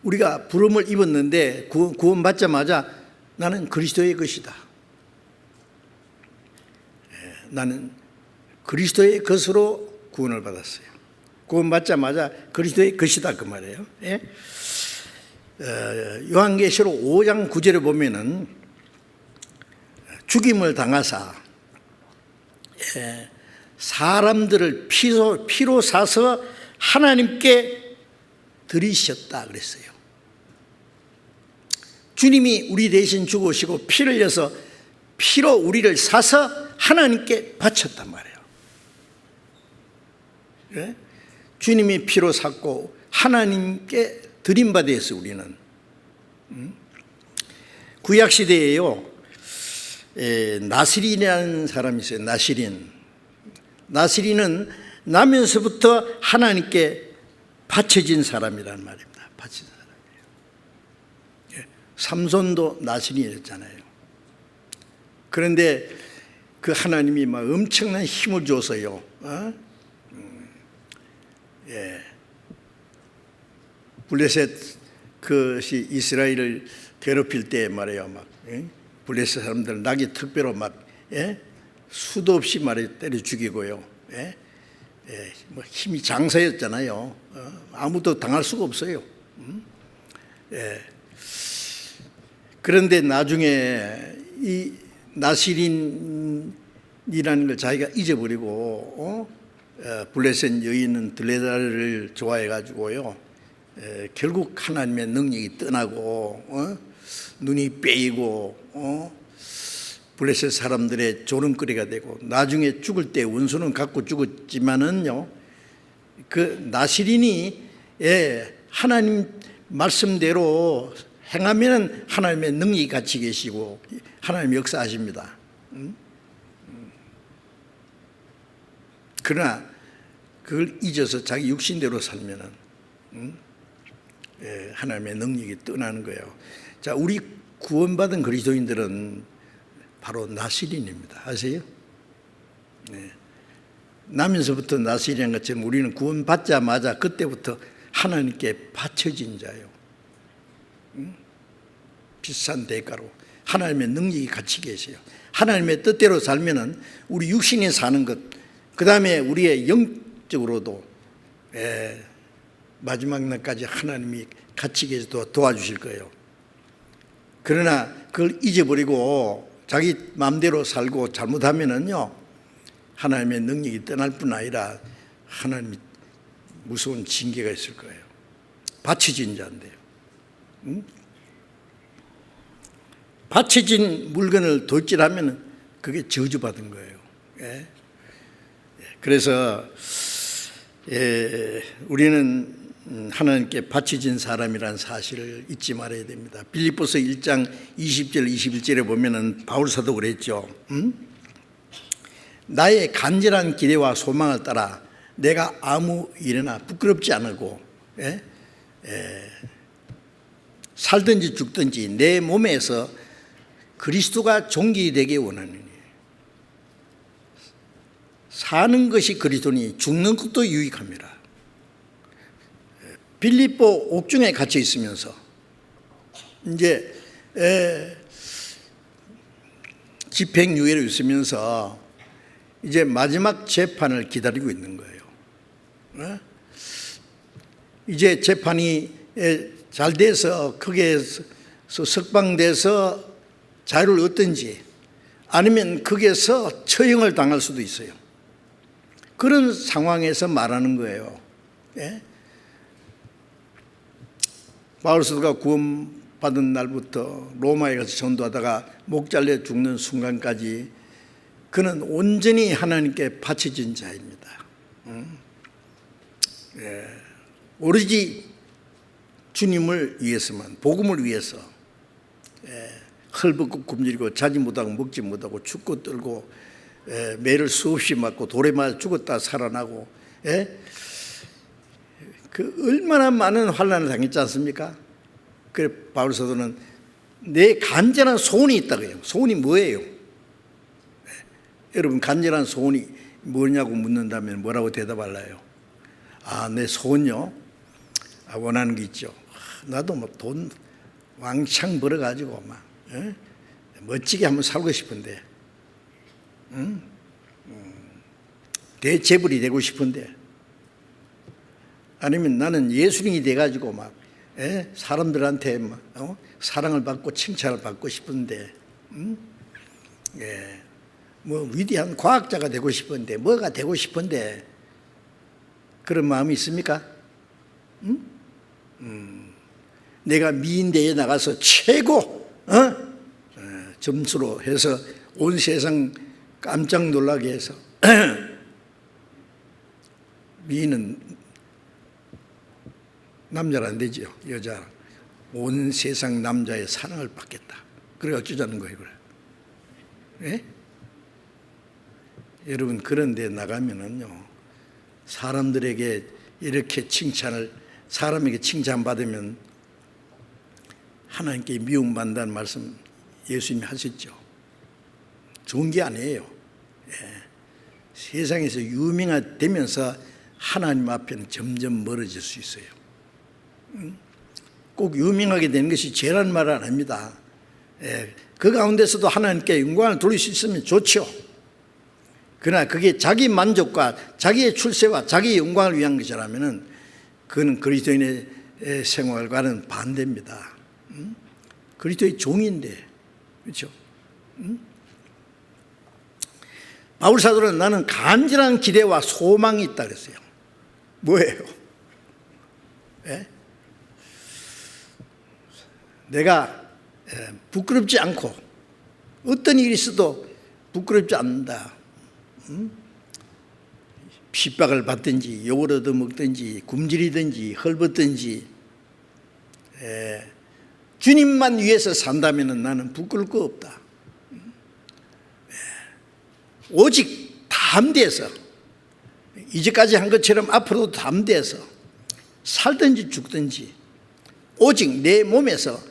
우리가 부름을 입었는데 구원받자마자 나는 그리스도의 것이다. 나는 그리스도의 것으로 구원을 받았어요. 구원받자마자 그리스도의 것이다, 그 말이에요. 요한계시록 5장 9절에 보면은 죽임을 당하사 사람들을 피로 사서 하나님께 드리셨다 그랬어요. 주님이 우리 대신 죽으시고 피를 흘려서 피로 우리를 사서 하나님께 바쳤단 말이에요. 네? 주님이 피로 샀고 하나님께 드림받았어요. 우리는 구약시대에요, 나시린이라는 사람이 있어요. 나시린은 나면서부터 하나님께 바쳐진 사람이란 말입니다. 바쳐진 사람이에요. 삼손도 나시린이었잖아요. 그런데 그 하나님이 막 엄청난 힘을 줘서요, 블레셋 그것이 이스라엘을 괴롭힐 때 말이에요, 막 블레셋 사람들 낙이 특별로 막 수도 없이 말이에요 때려 죽이고요. 뭐 힘이 장사였잖아요. 아무도 당할 수가 없어요. 그런데 나중에 이 나시린이라는 걸 자기가 잊어버리고 블레셋 여인은 들레다를 좋아해 가지고요, 결국 하나님의 능력이 떠나고 눈이 빼이고 블레셋 사람들의 조롱거리가 되고, 나중에 죽을 때 원수는 갖고 죽었지만은요, 그 나시린이 하나님 말씀대로 행하면 하나님의 능력이 같이 계시고 하나님 역사하십니다. 그러나 그걸 잊어서 자기 육신대로 살면은 하나님의 능력이 떠나는 거예요. 자, 우리 구원받은 그리스도인들은 바로 나시린입니다. 아세요? 나면서부터 나시린인 것처럼 우리는 구원받자마자 그때부터 하나님께 바쳐진 자예요. 비싼 대가로 하나님의 능력이 같이 계세요. 하나님의 뜻대로 살면은 우리 육신이 사는 것, 그 다음에 우리의 영적으로도 마지막 날까지 하나님이 같이 계셔서 도와주실 거예요. 그러나 그걸 잊어버리고 자기 마음대로 살고 잘못하면은요, 하나님의 능력이 떠날 뿐 아니라 하나님이 무서운 징계가 있을 거예요. 바쳐진 자인데요. 바쳐진 물건을 돌질하면 그게 저주받은 거예요. 그래서 우리는 하나님께 바쳐진 사람이라는 사실을 잊지 말아야 됩니다. 빌립보서 1장 20절 21절에 보면은 바울 사도 그랬죠. 나의 간절한 기대와 소망을 따라 내가 아무 일에나 부끄럽지 않고 살든지 죽든지 내 몸에서 그리스도가 존귀되게 원하느니, 사는 것이 그리스도니 죽는 것도 유익합니다. 빌립보 옥중에 갇혀 있으면서 이제 집행유예로 있으면서 이제 마지막 재판을 기다리고 있는 거예요. 이제 재판이 잘 돼서 거기에서 석방돼서 자유를 얻든지 아니면 거기에서 처형을 당할 수도 있어요. 그런 상황에서 말하는 거예요. 바울 사도가 구원받은 날부터 로마에 가서 전도하다가 목 잘려 죽는 순간까지 그는 온전히 하나님께 바쳐진 자입니다. 오로지 주님을 위해서만, 복음을 위해서 헐벗고 굶주리고 자지 못하고 먹지 못하고 죽고 떨고 매를 수없이 맞고 돌에 맞아 죽었다 살아나고 그 얼마나 많은 환난을 당했지 않습니까? 그래 바울 사도는 내 간절한 소원이 있다고요. 소원이 뭐예요? 여러분 간절한 소원이 뭐냐고 묻는다면 뭐라고 대답할래요? 내 소원요? 원하는 게 있죠. 나도 뭐 돈 왕창 벌어가지고 막 멋지게 한번 살고 싶은데, 대재벌이 되고 싶은데, 아니면 나는 예수님이 돼가지고 막 사람들한테 사랑을 받고 칭찬을 받고 싶은데, 뭐 위대한 과학자가 되고 싶은데, 뭐가 되고 싶은데 그런 마음이 있습니까? 내가 미인대회에 나가서 최고 점수로 해서 온 세상 깜짝 놀라게 해서 미인은 남자는 안 되죠. 여자. 온 세상 남자의 사랑을 받겠다. 그래 어쩌자는 거예요. 그래. 예? 여러분 그런 데 나가면은요, 사람들에게 이렇게 사람에게 칭찬받으면 하나님께 미움받는다는 말씀 예수님이 하셨죠. 좋은 게 아니에요. 세상에서 유명하되면서 하나님 앞에는 점점 멀어질 수 있어요. 꼭 유명하게 되는 것이 죄라는 말은 안 합니다. 그 가운데서도 하나님께 영광을 돌릴 수 있으면 좋죠. 그러나 그게 자기 만족과 자기의 출세와 자기의 영광을 위한 것이라면 그건 그리스도인의 생활과는 반대입니다. 그리스도의 종인데, 그렇죠? 바울 사도는 나는 간절한 기대와 소망이 있다 그랬어요. 뭐예요? 내가 부끄럽지 않고 어떤 일이 있어도 부끄럽지 않는다. 핍박을 받든지 욕을 얻어먹든지 굶주리든지 헐벗든지 주님만 위해서 산다면 나는 부끄러울 거 없다. 오직 담대해서 이제까지 한 것처럼 앞으로도 담대해서 살든지 죽든지 오직 내 몸에서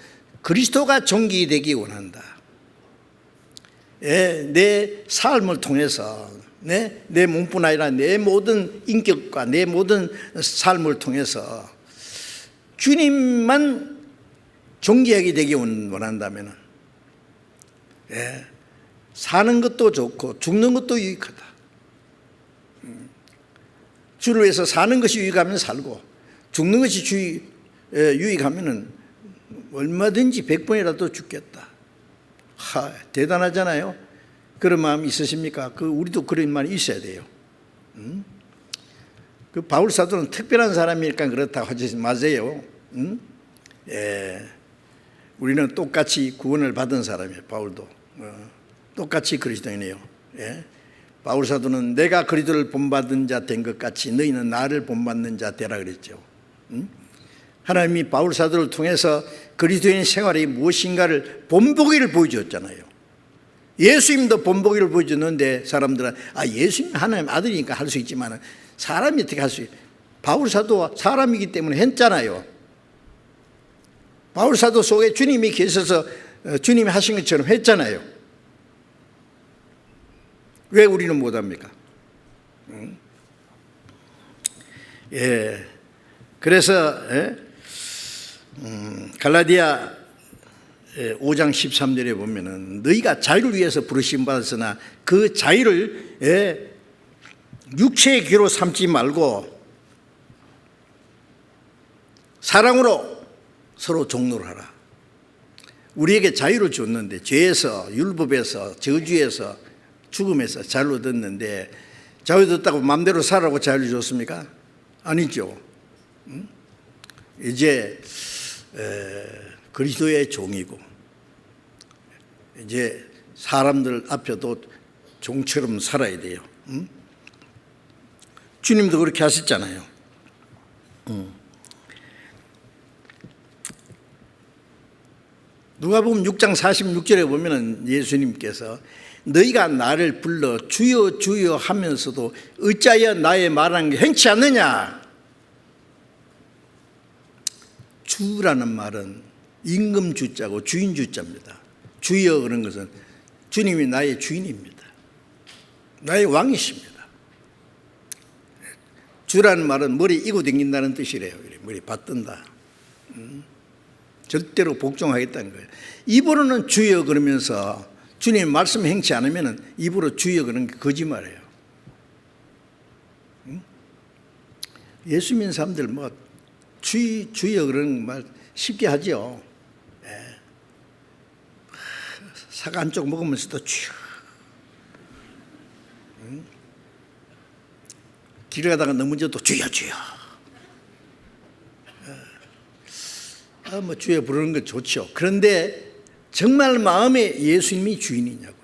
그리스도가 존귀되기 원한다. 내 삶을 통해서 내 몸뿐 아니라 내 모든 인격과 내 모든 삶을 통해서 주님만 존귀하게 되기 원한다면 사는 것도 좋고 죽는 것도 유익하다. 주를 위해서 사는 것이 유익하면 살고 죽는 것이 유익하면 얼마든지 100번이라도 죽겠다. 대단하잖아요. 그런 마음이 있으십니까? 우리도 그런 말이 있어야 돼요. 그 바울 사도는 특별한 사람이니까 그렇다고 하지 마세요. 우리는 똑같이 구원을 받은 사람이에요. 바울도 똑같이 그리스도인이에요. 바울 사도는 내가 그리스도를 본받은 자 된 것 같이 너희는 나를 본받는 자 되라 그랬죠. 하나님이 바울 사도를 통해서 그리스도인 생활이 무엇인가를 본보기를 보여줬잖아요. 예수님도 본보기를 보여줬는데 사람들은 예수님 하나님 아들이니까 할 수 있지만 사람이 어떻게 할 수 있어요? 바울 사도와 사람이기 때문에 했잖아요. 바울 사도 속에 주님이 계셔서 주님이 하신 것처럼 했잖아요. 왜 우리는 못합니까? 그래서 갈라디아 5장 13절에 보면은 너희가 자유를 위해서 부르심 받았으나 그 자유를 육체의 귀로 삼지 말고 사랑으로 서로 종로를 하라. 우리에게 자유를 줬는데 죄에서 율법에서 저주에서 죽음에서 자유를 얻었는데 자유 얻었다고 마음대로 살라고 자유를 줬습니까? 아니죠. 이제 그리스도의 종이고 이제 사람들 앞에도 종처럼 살아야 돼요. 주님도 그렇게 하셨잖아요. 누가복음 6장 46절에 보면은 예수님께서 너희가 나를 불러 주여 주여 하면서도 어찌하여 나의 말하는 게 행치 않느냐. 주라는 말은 임금 주자고 주인 주자입니다. 주여 그런 것은 주님이 나의 주인입니다. 나의 왕이십니다. 주라는 말은 머리 이고 댕긴다는 뜻이래요. 머리 받든다. 절대로 복종하겠다는 거예요. 입으로는 주여 그러면서 주님 말씀 행치 않으면 입으로 주여 그러는 게 거짓말이에요. 예수 믿는 사람들 주여 그런 말 쉽게 하죠. 사과 한 쪽 먹으면서도 주여. 길 가다가 넘어져도 주여 주여. 뭐 주여 부르는 건 좋죠. 그런데 정말 마음에 예수님이 주인이냐고요.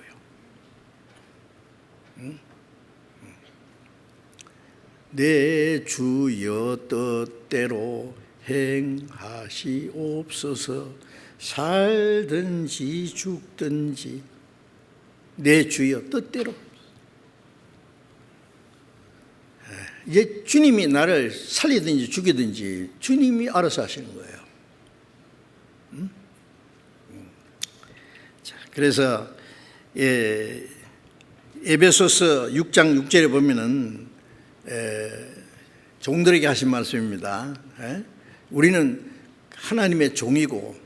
내 주여 뜻대로 행하시옵소서. 살든지 죽든지 내 주여 뜻대로. 이제 주님이 나를 살리든지 죽이든지 주님이 알아서 하시는 거예요. 자, 그래서 에베소서 6장 6절에 보면은 종들에게 하신 말씀입니다. 우리는 하나님의 종이고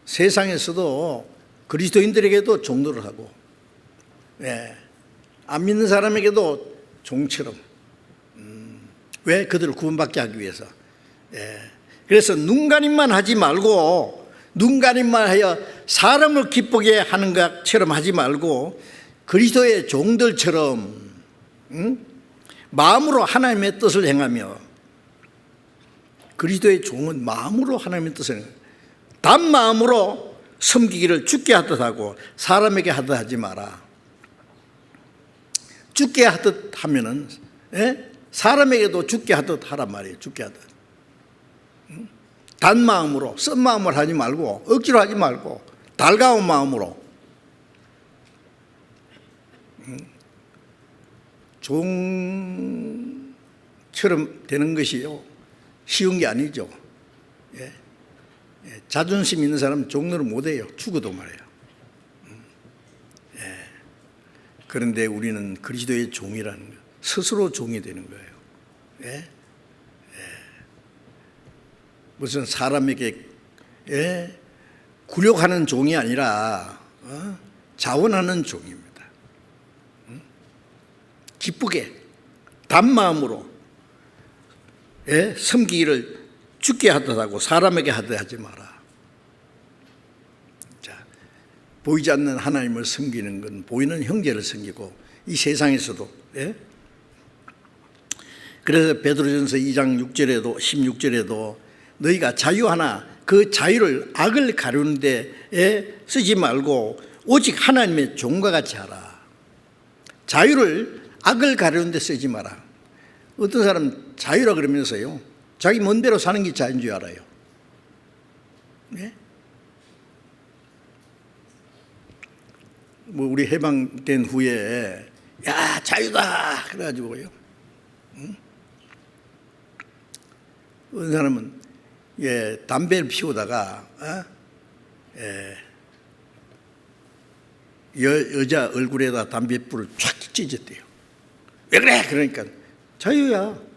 세상에서도 그리스도인들에게도 종노를 하고 안 믿는 사람에게도 종처럼. 왜? 그들을 구원받게 하기 위해서. 그래서 눈가림만 하지 말고, 눈가림만 하여 사람을 기쁘게 하는 것처럼 하지 말고 그리스도의 종들처럼 마음으로 하나님의 뜻을 행하며. 그리스도의 종은 마음으로 하나님의 뜻을 행하며 단 마음으로 섬기기를 주께 하듯 하고 사람에게 하듯 하지 마라. 주께 하듯 하면은 사람에게도 주께 하듯 하란 말이에요. 주께 하듯. 단 마음으로, 쓴 마음으로 하지 말고, 억지로 하지 말고 달가운 마음으로. 종처럼 되는 것이요 쉬운 게 아니죠. 자존심 있는 사람은 종노를 못해요. 죽어도 말해요. 그런데 우리는 그리스도의 종이라는 거, 스스로 종이 되는 거예요. 무슨 사람에게 굴욕하는 종이 아니라 자원하는 종입니다. 기쁘게 단 마음으로 섬기기를 주께 하듯 하고 사람에게 하듯 하지 마라. 자, 보이지 않는 하나님을 섬기는 건 보이는 형제를 섬기고 이 세상에서도. 그래서 베드로전서 2장 6절에도 16절에도 너희가 자유하나 그 자유를 악을 가르는 데 쓰지 말고 오직 하나님의 종과 같이 하라. 자유를 악을 가르는 데 쓰지 마라. 어떤 사람 자유라 그러면서요 자기 멋대로 사는 게 자유인 줄 알아요. 뭐 우리 해방된 후에 야 자유다 그래가지고요. 어떤 사람은 담배를 피우다가 여자 얼굴에다 담배불을 쫙 찢었대요. 왜 그래? 그러니까 자유야.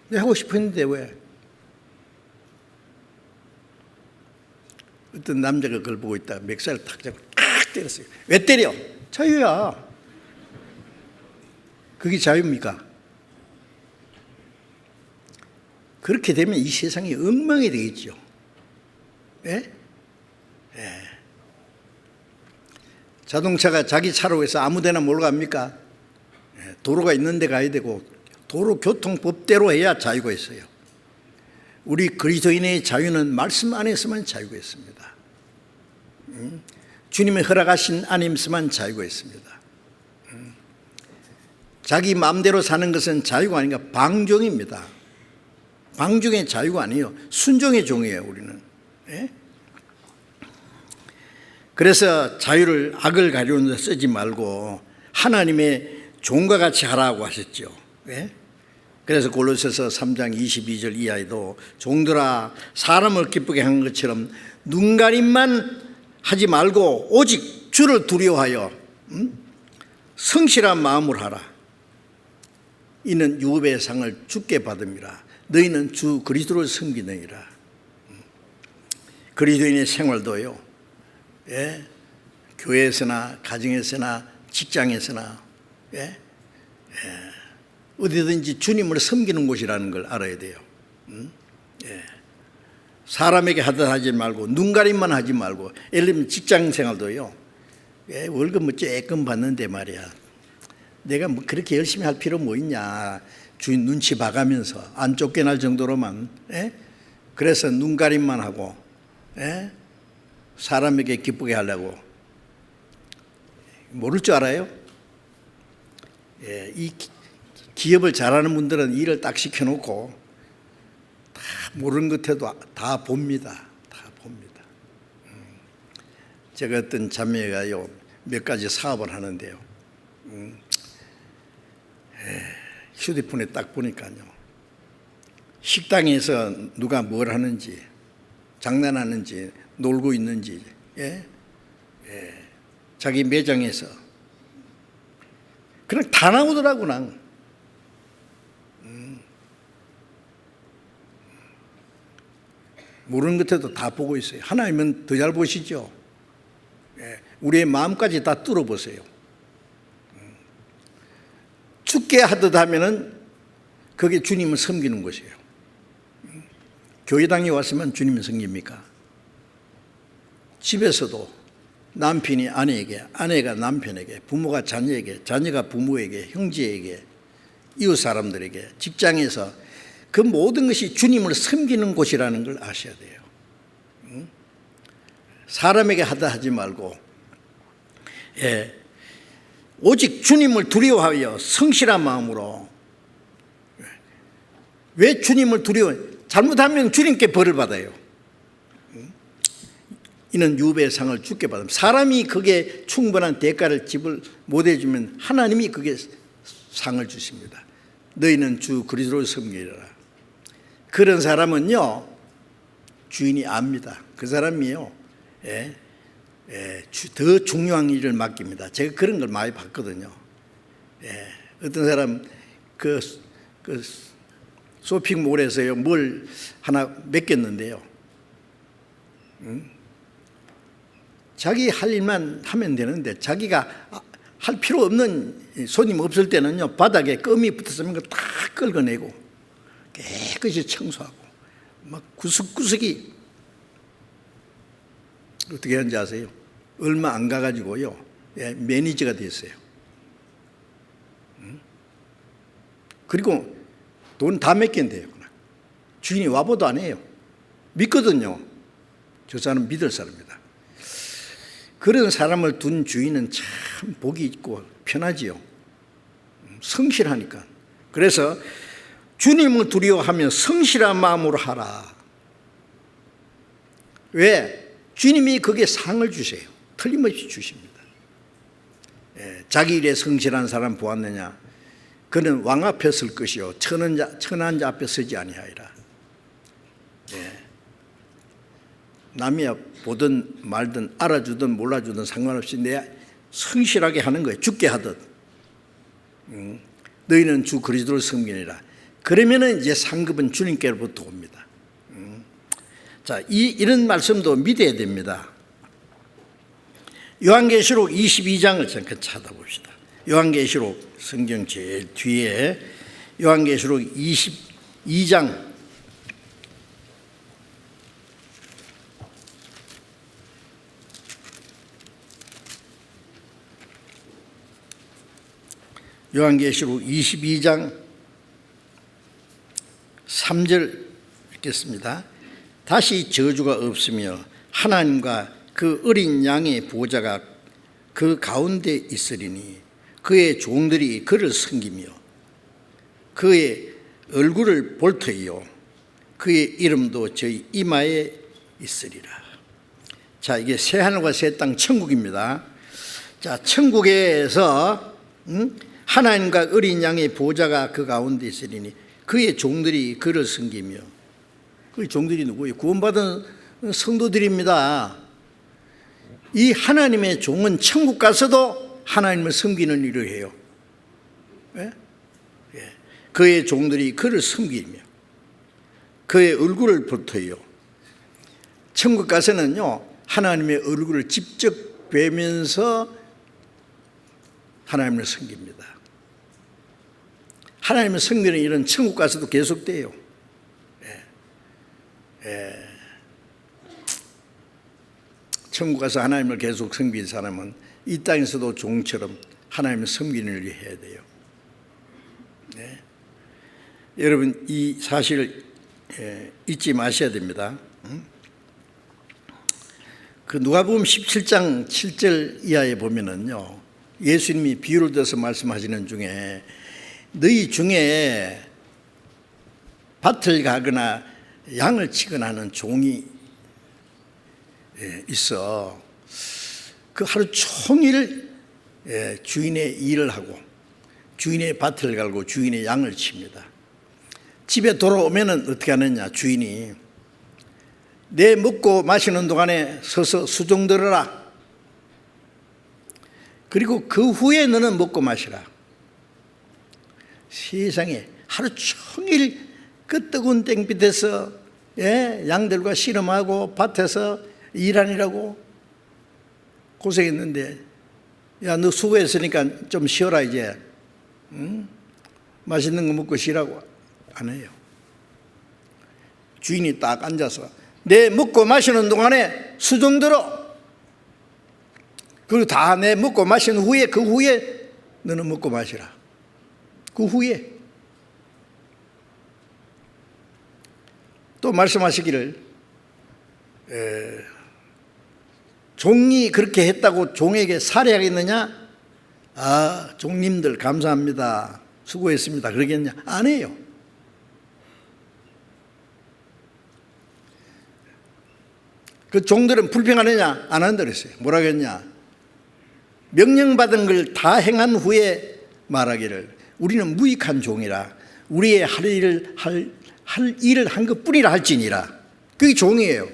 내가 하고 싶었는데 왜? 어떤 남자가 그걸 보고 있다가 멱살을 탁 잡고 탁 때렸어요. 왜 때려? 자유야. 그게 자유입니까? 그렇게 되면 이 세상이 엉망이 되겠죠. 자동차가 자기 차로 해서 아무 데나 몰고 갑니까? 도로가 있는 데 가야 되고 도로교통법대로 해야 자유가 있어요. 우리 그리스도인의 자유는 말씀 안에서만 자유가 있습니다. 주님의 허락하신 안에서만 자유가 있습니다. 자기 마음대로 사는 것은 자유가 아니라 방종입니다. 방종의 자유가 아니에요. 순종의 종이에요. 우리는. 그래서 자유를 악을 가리우는 데 쓰지 말고 하나님의 종과 같이 하라고 하셨죠. 그래서 골로새서 3장 22절 이하에도 종들아 사람을 기쁘게 한 것처럼 눈가림만 하지 말고 오직 주를 두려워하여 성실한 마음으로 하라. 이는 유업의 상을 주께 받음이라. 너희는 주 그리스도를 섬기느니라. 그리스도인의 생활도요 교회에서나 가정에서나 직장에서나 어디든지 주님을 섬기는 곳이라는 걸 알아야 돼요. 사람에게 하듯 하지 말고 눈가림만 하지 말고, 예를 들면 직장 생활도요, 월급 뭐 조금 받는데 말이야, 내가 뭐 그렇게 열심히 할 필요 뭐 있냐, 주인 눈치 봐가면서 안 쫓겨날 정도로만, 그래서 눈가림만 하고 사람에게 기쁘게 하려고, 모를 줄 알아요? 이 기업을 잘하는 분들은 일을 딱 시켜놓고 다 모르는 것 해도 다 봅니다. 다 봅니다. 제가 어떤 자매가요, 몇 가지 사업을 하는데요, 휴대폰에 딱 보니까요, 식당에서 누가 뭘 하는지, 장난하는지, 놀고 있는지, 자기 매장에서 그냥 다 나오더라고. 그냥 모르는 것에도 다 보고 있어요. 하나님은 더 잘 보시죠. 우리의 마음까지 다 뚫어보세요. 죽게 하듯 하면은 그게 주님을 섬기는 것이에요. 교회당에 왔으면 주님을 섬깁니까? 집에서도 남편이 아내에게, 아내가 남편에게, 부모가 자녀에게, 자녀가 부모에게, 형제에게, 이웃 사람들에게, 직장에서 그 모든 것이 주님을 섬기는 곳이라는 걸 아셔야 돼요. 사람에게 하다 하지 말고, 오직 주님을 두려워하여 성실한 마음으로. 왜 주님을 두려워? 잘못하면 주님께 벌을 받아요. 이는 유배의 상을 주께 받음. 사람이 그게 충분한 대가를 지불 못해주면 하나님이 그게 상을 주십니다. 너희는 주 그리스도를 섬기리라. 그런 사람은요, 주인이 압니다. 그 사람이요, 더 중요한 일을 맡깁니다. 제가 그런 걸 많이 봤거든요. 어떤 사람 그 쇼핑몰에서요, 뭘 하나 맡겼는데요, 자기 할 일만 하면 되는데, 자기가 할 필요 없는 손님 없을 때는요, 바닥에 껌이 붙었으면 그걸 다 긁어내고 깨끗이 청소하고 막 구석구석이. 어떻게 하는지 아세요? 얼마 안 가가지고요, 매니저가 됐어요. 그리고 돈 다 맡긴대요. 주인이 와보도 안 해요. 믿거든요. 저 사람 믿을 사람입니다. 그런 사람을 둔 주인은 참 복이 있고 편하지요. 성실하니까. 그래서 주님을 두려워하면 성실한 마음으로 하라. 왜? 주님이 그게 상을 주세요. 틀림없이 주십니다. 자기 일에 성실한 사람 보았느냐? 그는 왕 앞에 설 것이요 천한 자 앞에 서지 아니하리라. 남이 보든 말든 알아주든 몰라주든 상관없이 내 성실하게 하는 거예요. 죽게 하듯. 너희는 주 그리스도를 섬기니라. 그러면은 이제 상급은 주님께로부터 옵니다. 자, 이런 말씀도 믿어야 됩니다. 요한계시록 22장을 잠깐 찾아봅시다. 요한계시록 성경 제일 뒤에 요한계시록 22장 요한계시록 22장 3절 읽겠습니다. 다시 저주가 없으며 하나님과 그 어린 양의 보좌가 그 가운데 있으리니 그의 종들이 그를 섬기며 그의 얼굴을 볼 터이요 그의 이름도 저희 이마에 있으리라. 자, 이게 새하늘과 새 땅 천국입니다. 자, 천국에서 하나님과 어린 양의 보좌가 그 가운데 있으리니 그의 종들이 그를 섬기며. 그 종들이 누구예요? 구원받은 성도들입니다. 이 하나님의 종은 천국 가서도 하나님을 섬기는 일을 해요. 그의 종들이 그를 섬기며 그의 얼굴을 볼터요. 천국 가서는요, 하나님의 얼굴을 직접 뵈면서 하나님을 섬깁니다. 하나님을 섬기는 일은 천국 가서도 계속돼요. 천국 가서 하나님을 계속 섬긴 사람은 이 땅에서도 종처럼 하나님을 섬기는 일을 해야 돼요. 네. 여러분 이 사실을 잊지 마셔야 됩니다. 그 누가복음 17장 7절 이하에 보면은요, 예수님이 비유를 들어서 말씀하시는 중에 너희 중에 밭을 가거나 양을 치거나 하는 종이 있어. 그 하루 종일 주인의 일을 하고 주인의 밭을 갈고 주인의 양을 칩니다. 집에 돌아오면은 어떻게 하느냐, 주인이 내 먹고 마시는 동안에 서서 수종 들어라. 그리고 그 후에 너는 먹고 마시라. 세상에 하루 종일 그 뜨거운 땡빛에서 양들과 씨름하고 밭에서 일하느라고 고생했는데, 야, 너 수고했으니까 좀 쉬어라 이제. 맛있는 거 먹고 쉬라고 안 해요. 주인이 딱 앉아서 내 먹고 마시는 동안에 수종 들어. 그리고 다 내 먹고 마신 후에, 그 후에 너는 먹고 마시라. 그 후에 또 말씀하시기를 종이 그렇게 했다고 종에게 살해하겠느냐? 아, 종님들 감사합니다, 수고했습니다 그러겠냐? 안 해요. 그 종들은 불평하느냐? 안 한다 그랬어요. 뭐라고 했냐? 명령받은 걸 다 행한 후에 말하기를 우리는 무익한 종이라 우리의 할 일을 한 것뿐이라 할지니라. 그게 종이에요.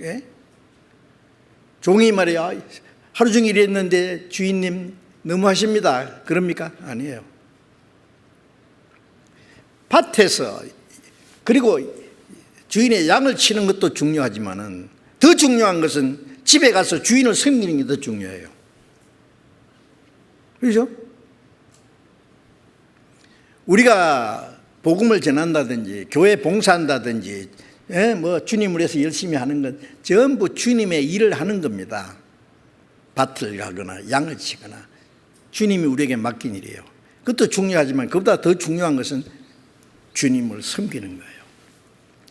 예? 종이 말이야 하루 종일 일했는데 주인님 너무하십니다 그럽니까? 아니에요. 밭에서 그리고 주인의 양을 치는 것도 중요하지만은 더 중요한 것은 집에 가서 주인을 섬기는 게 더 중요해요. 그렇죠? 우리가 복음을 전한다든지 교회 봉사한다든지 뭐 주님을 위해서 열심히 하는 건 전부 주님의 일을 하는 겁니다. 밭을 가거나 양을 치거나 주님이 우리에게 맡긴 일이에요. 그것도 중요하지만 그보다 더 중요한 것은 주님을 섬기는 거예요.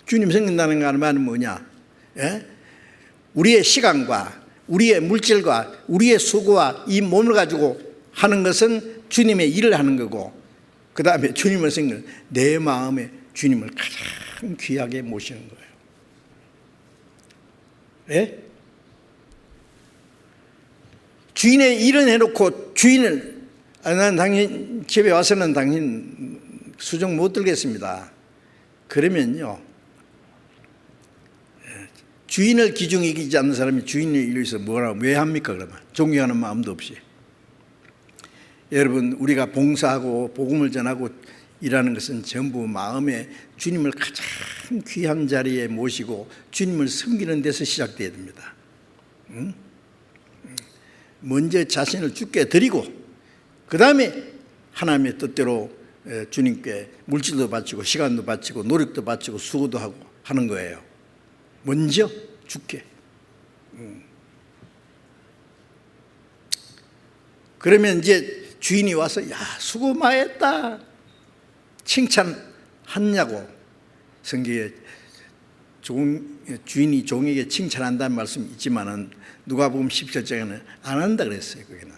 주님 섬긴다는 말은 뭐냐? 우리의 시간과 우리의 물질과 우리의 수고와 이 몸을 가지고 하는 것은 주님의 일을 하는 거고, 그 다음에 주님을 섬기는 내 마음에 주님을 가장 귀하게 모시는 거예요. 예? 주인의 일은 해놓고 주인을 난 당신 집에 와서는 당신 수종 못 들겠습니다 그러면요, 주인을 기중 이기지 않는 사람이 주인을 위해서 뭐라고 왜 합니까? 그러면 존경하는 마음도 없이. 여러분 우리가 봉사하고 복음을 전하고 일하는 것은 전부 마음에 주님을 가장 귀한 자리에 모시고 주님을 섬기는 데서 시작돼야 됩니다. 먼저 자신을 주께 드리고 그 다음에 하나님의 뜻대로 주님께 물질도 바치고 시간도 바치고 노력도 바치고 수고도 하고 하는 거예요. 먼저 주께. 그러면 이제 주인이 와서 야 수고 많이 했다 칭찬하냐고. 성경에 주인이 종에게 칭찬한다는 말씀이 있지만은 누가복음 17장에는 안 한다 그랬어요. 거기는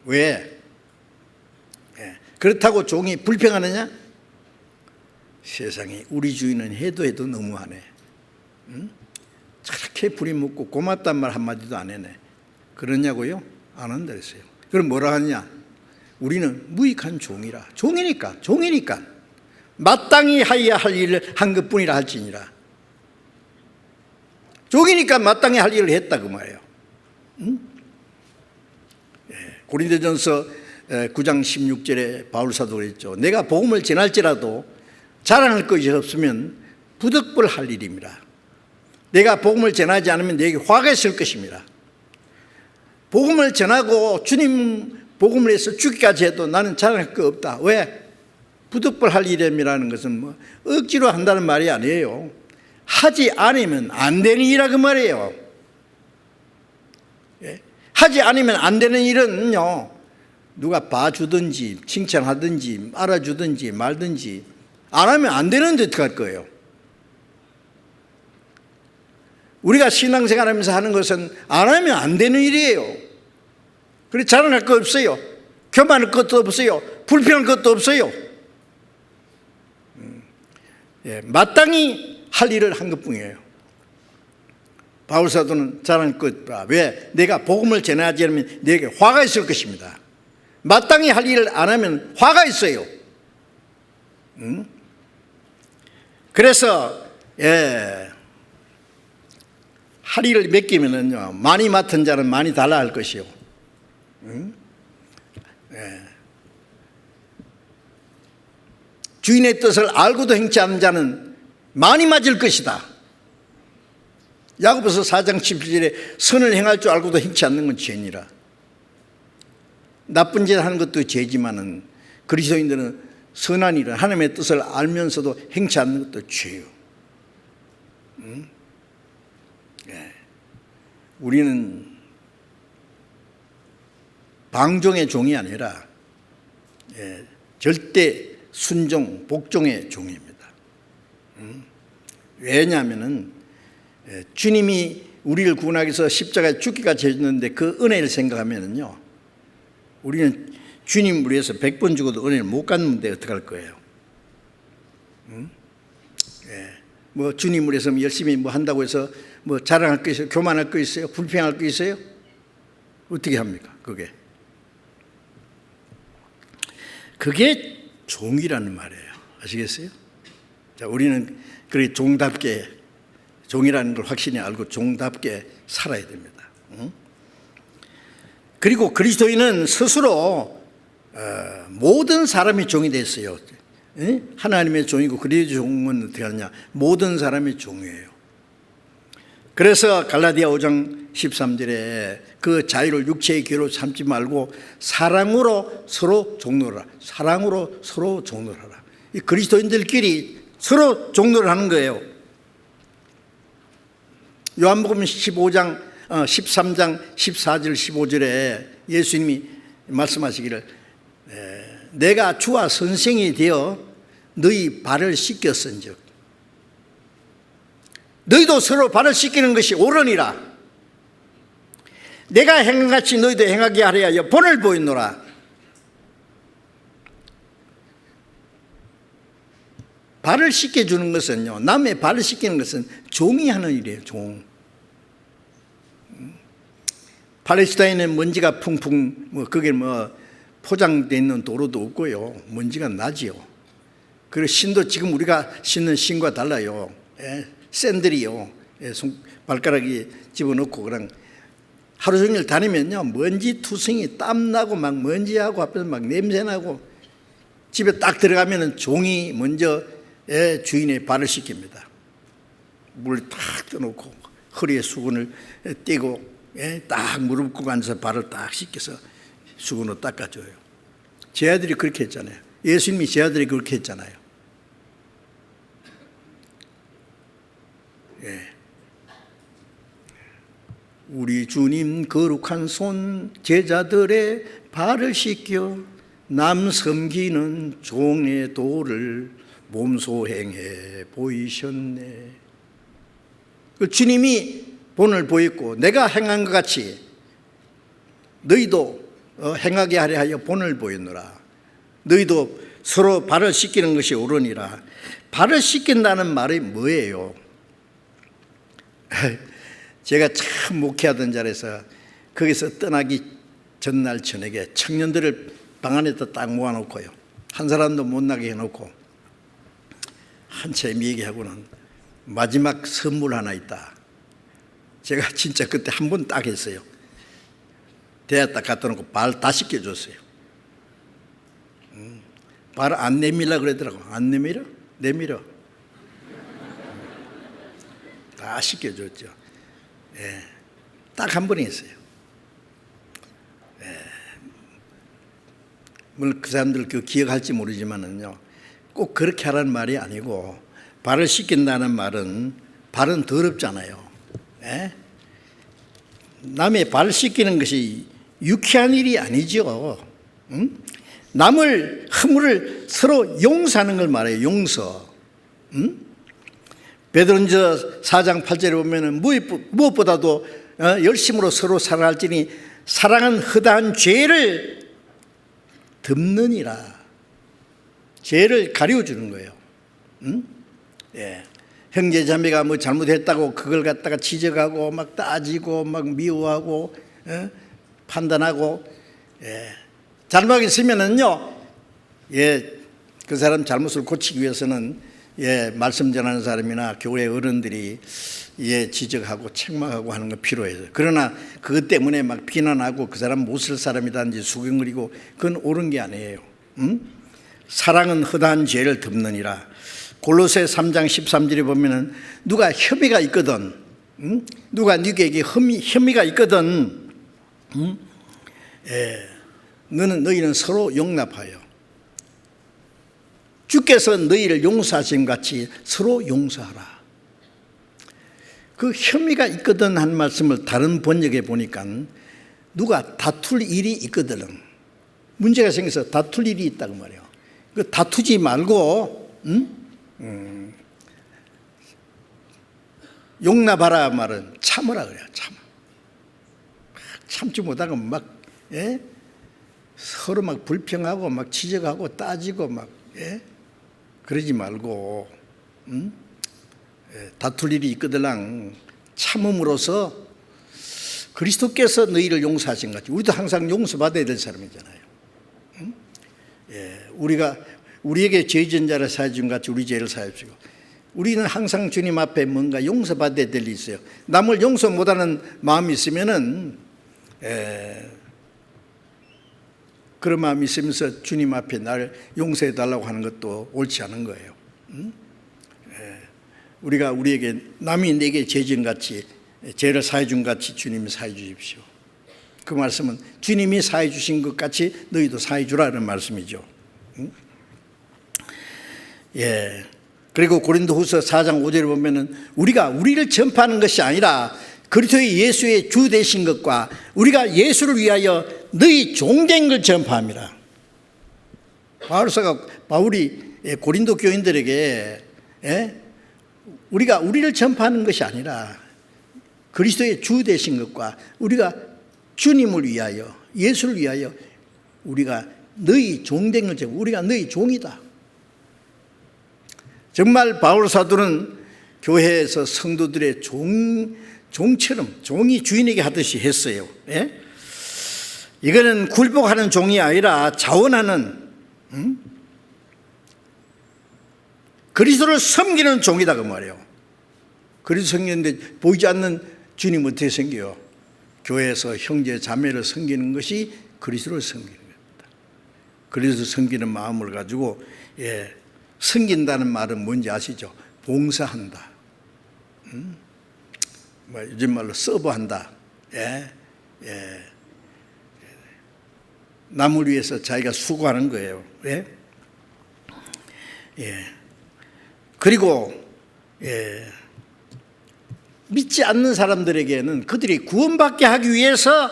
왜? 그렇다고 종이 불평하느냐? 세상에 우리 주인은 해도 너무하네. 저렇게 불이 묻고 고맙단 말 한마디도 안 해네. 그러냐고요? 안 한다 그랬어요. 그럼 뭐라 하냐? 우리는 무익한 종이라. 종이니까 마땅히 해야 할 일을 한 것뿐이라 할지니라. 종이니까 마땅히 할 일을 했다 그 말이에요. 고린도전서 9장 16절에 바울사도 그랬죠. 내가 복음을 전할지라도 자랑할 것이 없으면 부득불 할 일입니다. 내가 복음을 전하지 않으면 내게 화가 있을 것입니다. 복음을 전하고 주님 복음을 해서 죽기까지 해도 나는 자랑할 거 없다. 왜? 부득불 할 일임이라는 것은 뭐 억지로 한다는 말이 아니에요. 하지 않으면 안 되는 일이라 그 말이에요. 예? 하지 않으면 안 되는 일은요, 누가 봐주든지 칭찬하든지 알아주든지 말든지 안 하면 안 되는데 어떡할 거예요? 우리가 신앙생활하면서 하는 것은 안 하면 안 되는 일이에요. 그래 자랑할 거 없어요. 교만할 것도 없어요. 불평할 것도 없어요. 예, 마땅히 할 일을 한 것뿐이에요. 바울 사도는 자랑할 것 없다. 왜? 내가 복음을 전하지 않으면 내게 화가 있을 것입니다. 마땅히 할 일을 안 하면 화가 있어요. 그래서 할 일을 맡기면은요, 많이 맡은 자는 많이 달라 할 것이요. 주인의 뜻을 알고도 행치 않는 자는 많이 맞을 것이다. 야고보서 4장 17절에 선을 행할 줄 알고도 행치 않는 건 죄니라. 나쁜 짓 하는 것도 죄지만은 그리스도인들은 선한 일은 하나님의 뜻을 알면서도 행치 않는 것도 죄요. 우리는 방종의 종이 아니라 절대 순종, 복종의 종입니다. 왜냐하면 주님이 우리를 구원하기 위해서 십자가에 죽기까지 해줬는데 그 은혜를 생각하면요, 우리는 주님을 위해서 100번 죽어도 은혜를 못 갖는데 어떡할 거예요? 뭐 주님을 위해서 열심히 뭐 한다고 해서 뭐 자랑할 거 있어요? 교만할 거 있어요? 불평할 거 있어요? 어떻게 합니까? 그게 종이라는 말이에요. 아시겠어요? 자, 우리는 그렇게 종답게, 종이라는 걸 확실히 알고 종답게 살아야 됩니다. 그리고 그리스도인은 스스로 모든 사람이 종이 됐어요. 하나님의 종이고 그리스도의 종은 어떻게 하느냐? 모든 사람이 종이에요. 그래서 갈라디아 5장 13절에 그 자유를 육체의 귀로 삼지 말고 사랑으로 서로 종노하라. 사랑으로 서로 종노하라. 이 그리스도인들끼리 서로 종노를 하는 거예요. 요한복음 13장 14절 15절에 예수님이 말씀하시기를 내가 주와 선생이 되어 너희 발을 씻겼은즉 너희도 서로 발을 씻기는 것이 옳으니라. 내가 행한 같이 너희도 행하게 하려 하여 본을 보이노라. 발을 씻겨주는 것은요, 남의 발을 씻기는 것은 종이 하는 일이에요. 종. 팔레스타인은 먼지가 풍풍 그게 포장되어 있는 도로도 없고요, 먼지가 나지요. 그리고 신도 지금 우리가 신는 신과 달라요. 샌들이요, 발가락이 집어넣고 그냥 하루 종일 다니면요, 먼지 투성이 땀나고 막 먼지하고 앞에서 막 냄새나고, 집에 딱 들어가면은 종이 먼저 주인의 발을 씻깁니다. 물을 탁 떠놓고 허리에 수건을 떼고 딱 무릎 꿇고 앉아서 발을 딱 씻겨서 수건으로 닦아줘요. 제 아들이 그렇게 했잖아요. 예수님이 제 아들이 그렇게 했잖아요. 우리 주님 거룩한 손 제자들의 발을 씻겨 남 섬기는 종의 도를 몸소 행해 보이셨네. 그 주님이 본을 보였고 내가 행한 것 같이 너희도 행하게 하려 하여 본을 보였노라. 너희도 서로 발을 씻기는 것이 옳으니라. 발을 씻긴다는 말이 뭐예요? 제가 참 목회하던 자리에서 거기서 떠나기 전날 저녁에 청년들을 방 안에다 딱 모아놓고요, 한 사람도 못 나게 해놓고 한참 얘기하고는 마지막 선물 하나 있다. 제가 진짜 그때 한 번 딱 했어요. 대야 딱 갖다 놓고 발 다 씻겨줬어요. 발 안 내밀라 그러더라고. 안 내밀어? 내밀어. 다 씻겨줬죠. 딱 한 번 했어요. 물론 그 사람들 기억할지 모르지만은요, 꼭 그렇게 하라는 말이 아니고, 발을 씻긴다는 말은 발은 더럽잖아요. 예? 남의 발 씻기는 것이 유쾌한 일이 아니죠. 응? 남을 허물을 서로 용서하는 걸 말해요. 용서. 응? 베드로전서 4장 8절에 보면은 무엇보다도 열심으로 서로 살아갈지니 사랑은 허다한 죄를 덮느니라. 죄를 가려주는 거예요. 응? 예. 형제 자매가 뭐 잘못했다고 그걸 갖다가 지적하고 막 따지고 막 미워하고 판단하고 잘못 있으면은요, 그 사람 잘못을 고치기 위해서는 말씀 전하는 사람이나 교회 어른들이 지적하고 책망하고 하는 거 필요해요. 그러나 그것 때문에 막 비난하고 그 사람 못 쓸 사람이다든지 수근거리고 그건 옳은 게 아니에요. 사랑은 허다한 죄를 덮느니라. 골로새 3장 13절에 보면은 누가 혐의가 있거든, 누가 네게 혐의가 있거든, 너희는 서로 용납하여 주께서 너희를 용서하신 같이 서로 용서하라. 그 혐의가 있거든 한 말씀을 다른 번역에 보니까 누가 다툴 일이 있거든, 문제가 생겨서 다툴 일이 있다고 말이에요. 그 다투지 말고 용납하라 말은 참으라 그래요. 참지 못하고 막 서로 막 불평하고 막 지적하고 따지고 막 그러지 말고 다툴 일이 있거들랑 참음으로써 그리스도께서 너희를 용서하신 같이 우리도 항상 용서받아야 될 사람이잖아요. 우리에게 죄 지은 자를 사해 준 같이 우리 죄를 사해 주시고, 우리는 항상 주님 앞에 뭔가 용서받아야 될 일이 있어요. 남을 용서 못하는 마음이 있으면은 그런 마음이 있으면서 주님 앞에 나를 용서해 달라고 하는 것도 옳지 않은 거예요. 우리가 우리에게 남이 내게 죄 지은 같이 죄를 사해 준 같이 주님이 사해 주십시오. 그 말씀은 주님이 사해 주신 것 같이 너희도 사해 주라는 말씀이죠. 그리고 고린도후서 4장 5절에 보면은 우리가 우리를 전파하는 것이 아니라 그리스도의 예수의 주 되신 것과 우리가 예수를 위하여 너희 종된 걸 전파합니다. 바울이 고린도 교인들에게 우리가 우리를 전파하는 것이 아니라 그리스도의 주 되신 것과 우리가 주님을 위하여 예수를 위하여 우리가 너희 종된 걸 전파, 우리가 너희 종이다. 정말 바울 사도는 교회에서 성도들의 종처럼 종이 주인에게 하듯이 했어요. 이거는 굴복하는 종이 아니라 자원하는 그리스도를 섬기는 종이다 그 말이에요. 그리스도 섬기는데 보이지 않는 주님 어떻게 섬겨요? 교회에서 형제 자매를 섬기는 것이 그리스도를 섬기는 겁니다. 그리스도 섬기는 마음을 가지고 섬긴다는 말은 뭔지 아시죠? 봉사한다. 요즘 말로 서브한다. 남을 위해서 자기가 수고하는 거예요. 그리고 믿지 않는 사람들에게는 그들이 구원받게 하기 위해서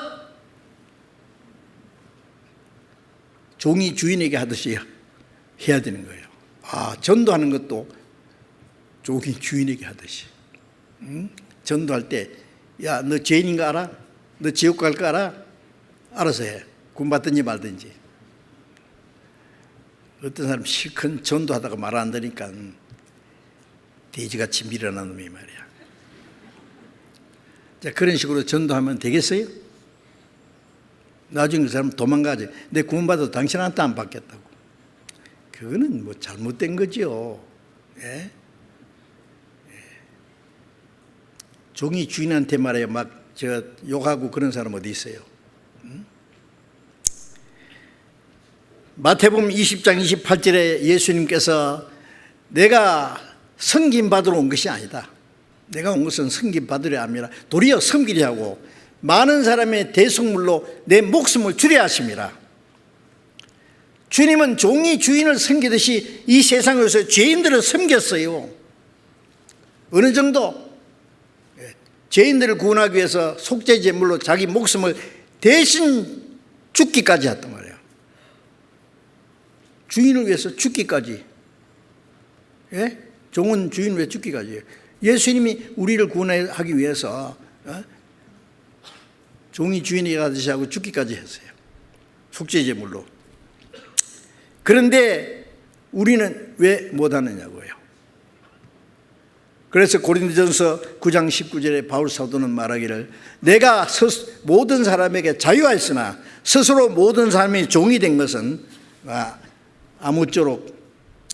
종이 주인에게 하듯이 해야 되는 거예요. 전도하는 것도 종이 주인에게 하듯이. 전도할 때, 야, 너 죄인인 거 알아? 너 지옥 갈 거 알아? 알아서 해. 구원받든지 말든지. 어떤 사람 실컷 전도하다가 말 안 되니까 돼지같이 밀어난 놈이 말이야. 자, 그런 식으로 전도하면 되겠어요? 나중에 그 사람 도망가지. 내 구원받아도 당신한테 안 받겠다고. 그거는 뭐 잘못된 거죠. 종이 주인한테 말해요. 막 욕하고 그런 사람 어디 있어요? 마태복음 20장 28절에 예수님께서 내가 섬김 받으러 온 것이 아니다. 내가 온 것은 섬김 받으려 함이라. 도리어 섬기려 하고 많은 사람의 대속물로 내 목숨을 주려 하심이라. 주님은 종이 주인을 섬기듯이 이 세상에서 죄인들을 섬겼어요. 어느 정도? 죄인들을 구원하기 위해서 속죄 제물로 자기 목숨을 대신 죽기까지 했단 말이에요. 주인을 위해서 죽기까지. 예? 종은 주인을 위해 죽기까지. 예수님이 우리를 구원하기 위해서 종이 주인에게 가듯이 하고 죽기까지 했어요. 속죄 제물로. 그런데 우리는 왜 못하느냐고요. 그래서 고린도전서 9장 19절에 바울 사도는 말하기를 내가 모든 사람에게 자유하였으나 스스로 모든 사람이 종이 된 것은 아무쪼록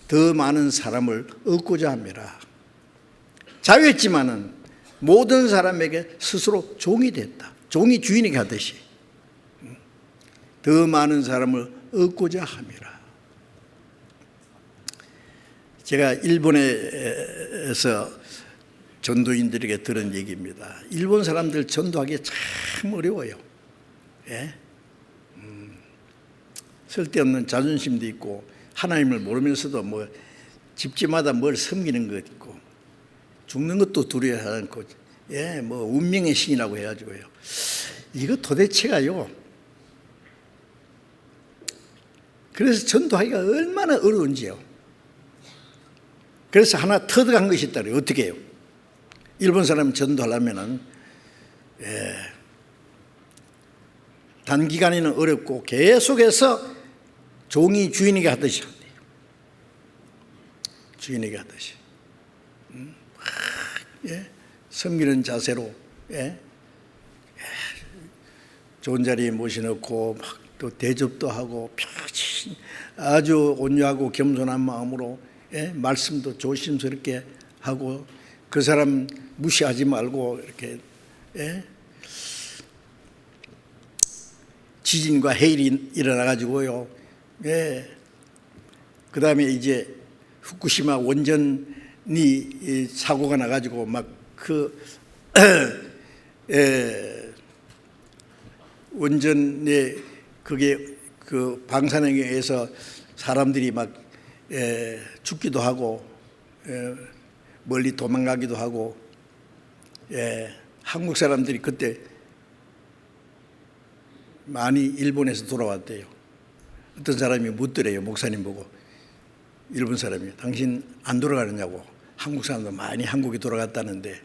더 많은 사람을 얻고자 합니다. 자유했지만은 모든 사람에게 스스로 종이 됐다. 종이 주인에게 하듯이 더 많은 사람을 얻고자 합니다. 제가 일본에서 전도인들에게 들은 얘기입니다. 일본 사람들 전도하기 참 어려워요. 예? 쓸데없는 자존심도 있고 하나님을 모르면서도 뭐 집집마다 뭘 섬기는 것 있고 죽는 것도 두려워하지 않고 뭐 운명의 신이라고 해가지고요. 이거 도대체가요. 그래서 전도하기가 얼마나 어려운지요. 그래서 하나 터득한 것이 있다고요. 어떻게 해요? 일본 사람 전도하려면은 단기간에는 어렵고 계속해서 종이 주인에게 하듯이 한대요. 주인에게 하듯이. 섬기는 자세로 좋은 자리에 모셔놓고 막 또 대접도 하고 아주 온유하고 겸손한 마음으로 말씀도 조심스럽게 하고 그 사람 무시하지 말고 이렇게 지진과 해일이 일어나가지고요. 그 다음에 이제 후쿠시마 원전이 사고가 나가지고 막 원전에 그게 그 방사능에 의해서 사람들이 막 죽기도 하고 멀리 도망가기도 하고 한국 사람들이 그때 많이 일본에서 돌아왔대요. 어떤 사람이 묻더래요. 목사님 보고 일본 사람이 당신 안 돌아가느냐고. 한국 사람도 많이 한국에 돌아갔다는데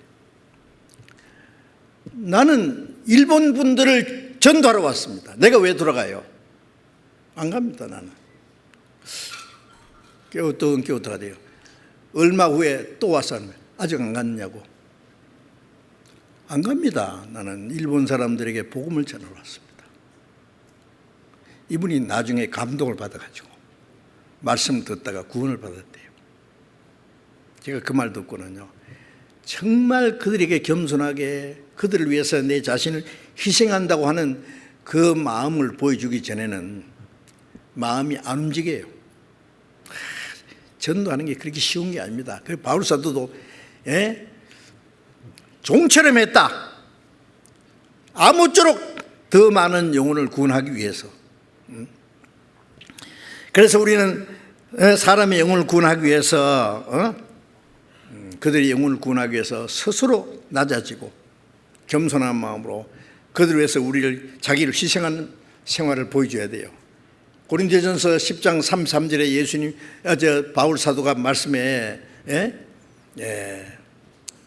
나는 일본 분들을 전도하러 왔습니다. 내가 왜 돌아가요? 안 갑니다. 나는 깨우떠가 돼요. 얼마 후에 또 와서 아직 안 갔냐고. 안 갑니다. 나는 일본 사람들에게 복음을 전하러 왔습니다. 이분이 나중에 감동을 받아가지고 말씀 듣다가 구원을 받았대요. 제가 그 말 듣고는요, 정말 그들에게 겸손하게 그들을 위해서 내 자신을 희생한다고 하는 그 마음을 보여주기 전에는 마음이 안 움직여요. 전도하는 게 그렇게 쉬운 게 아닙니다. 그래서 바울 사도도 종처럼 했다. 아무쪼록 더 많은 영혼을 구원하기 위해서. 그래서 우리는 사람의 영혼을 구원하기 위해서 그들의 영혼을 구원하기 위해서 스스로 낮아지고 겸손한 마음으로 그들을 위해서 자기를 희생하는 생활을 보여줘야 돼요. 고린도전서 10장 33절에 바울 사도가 말씀에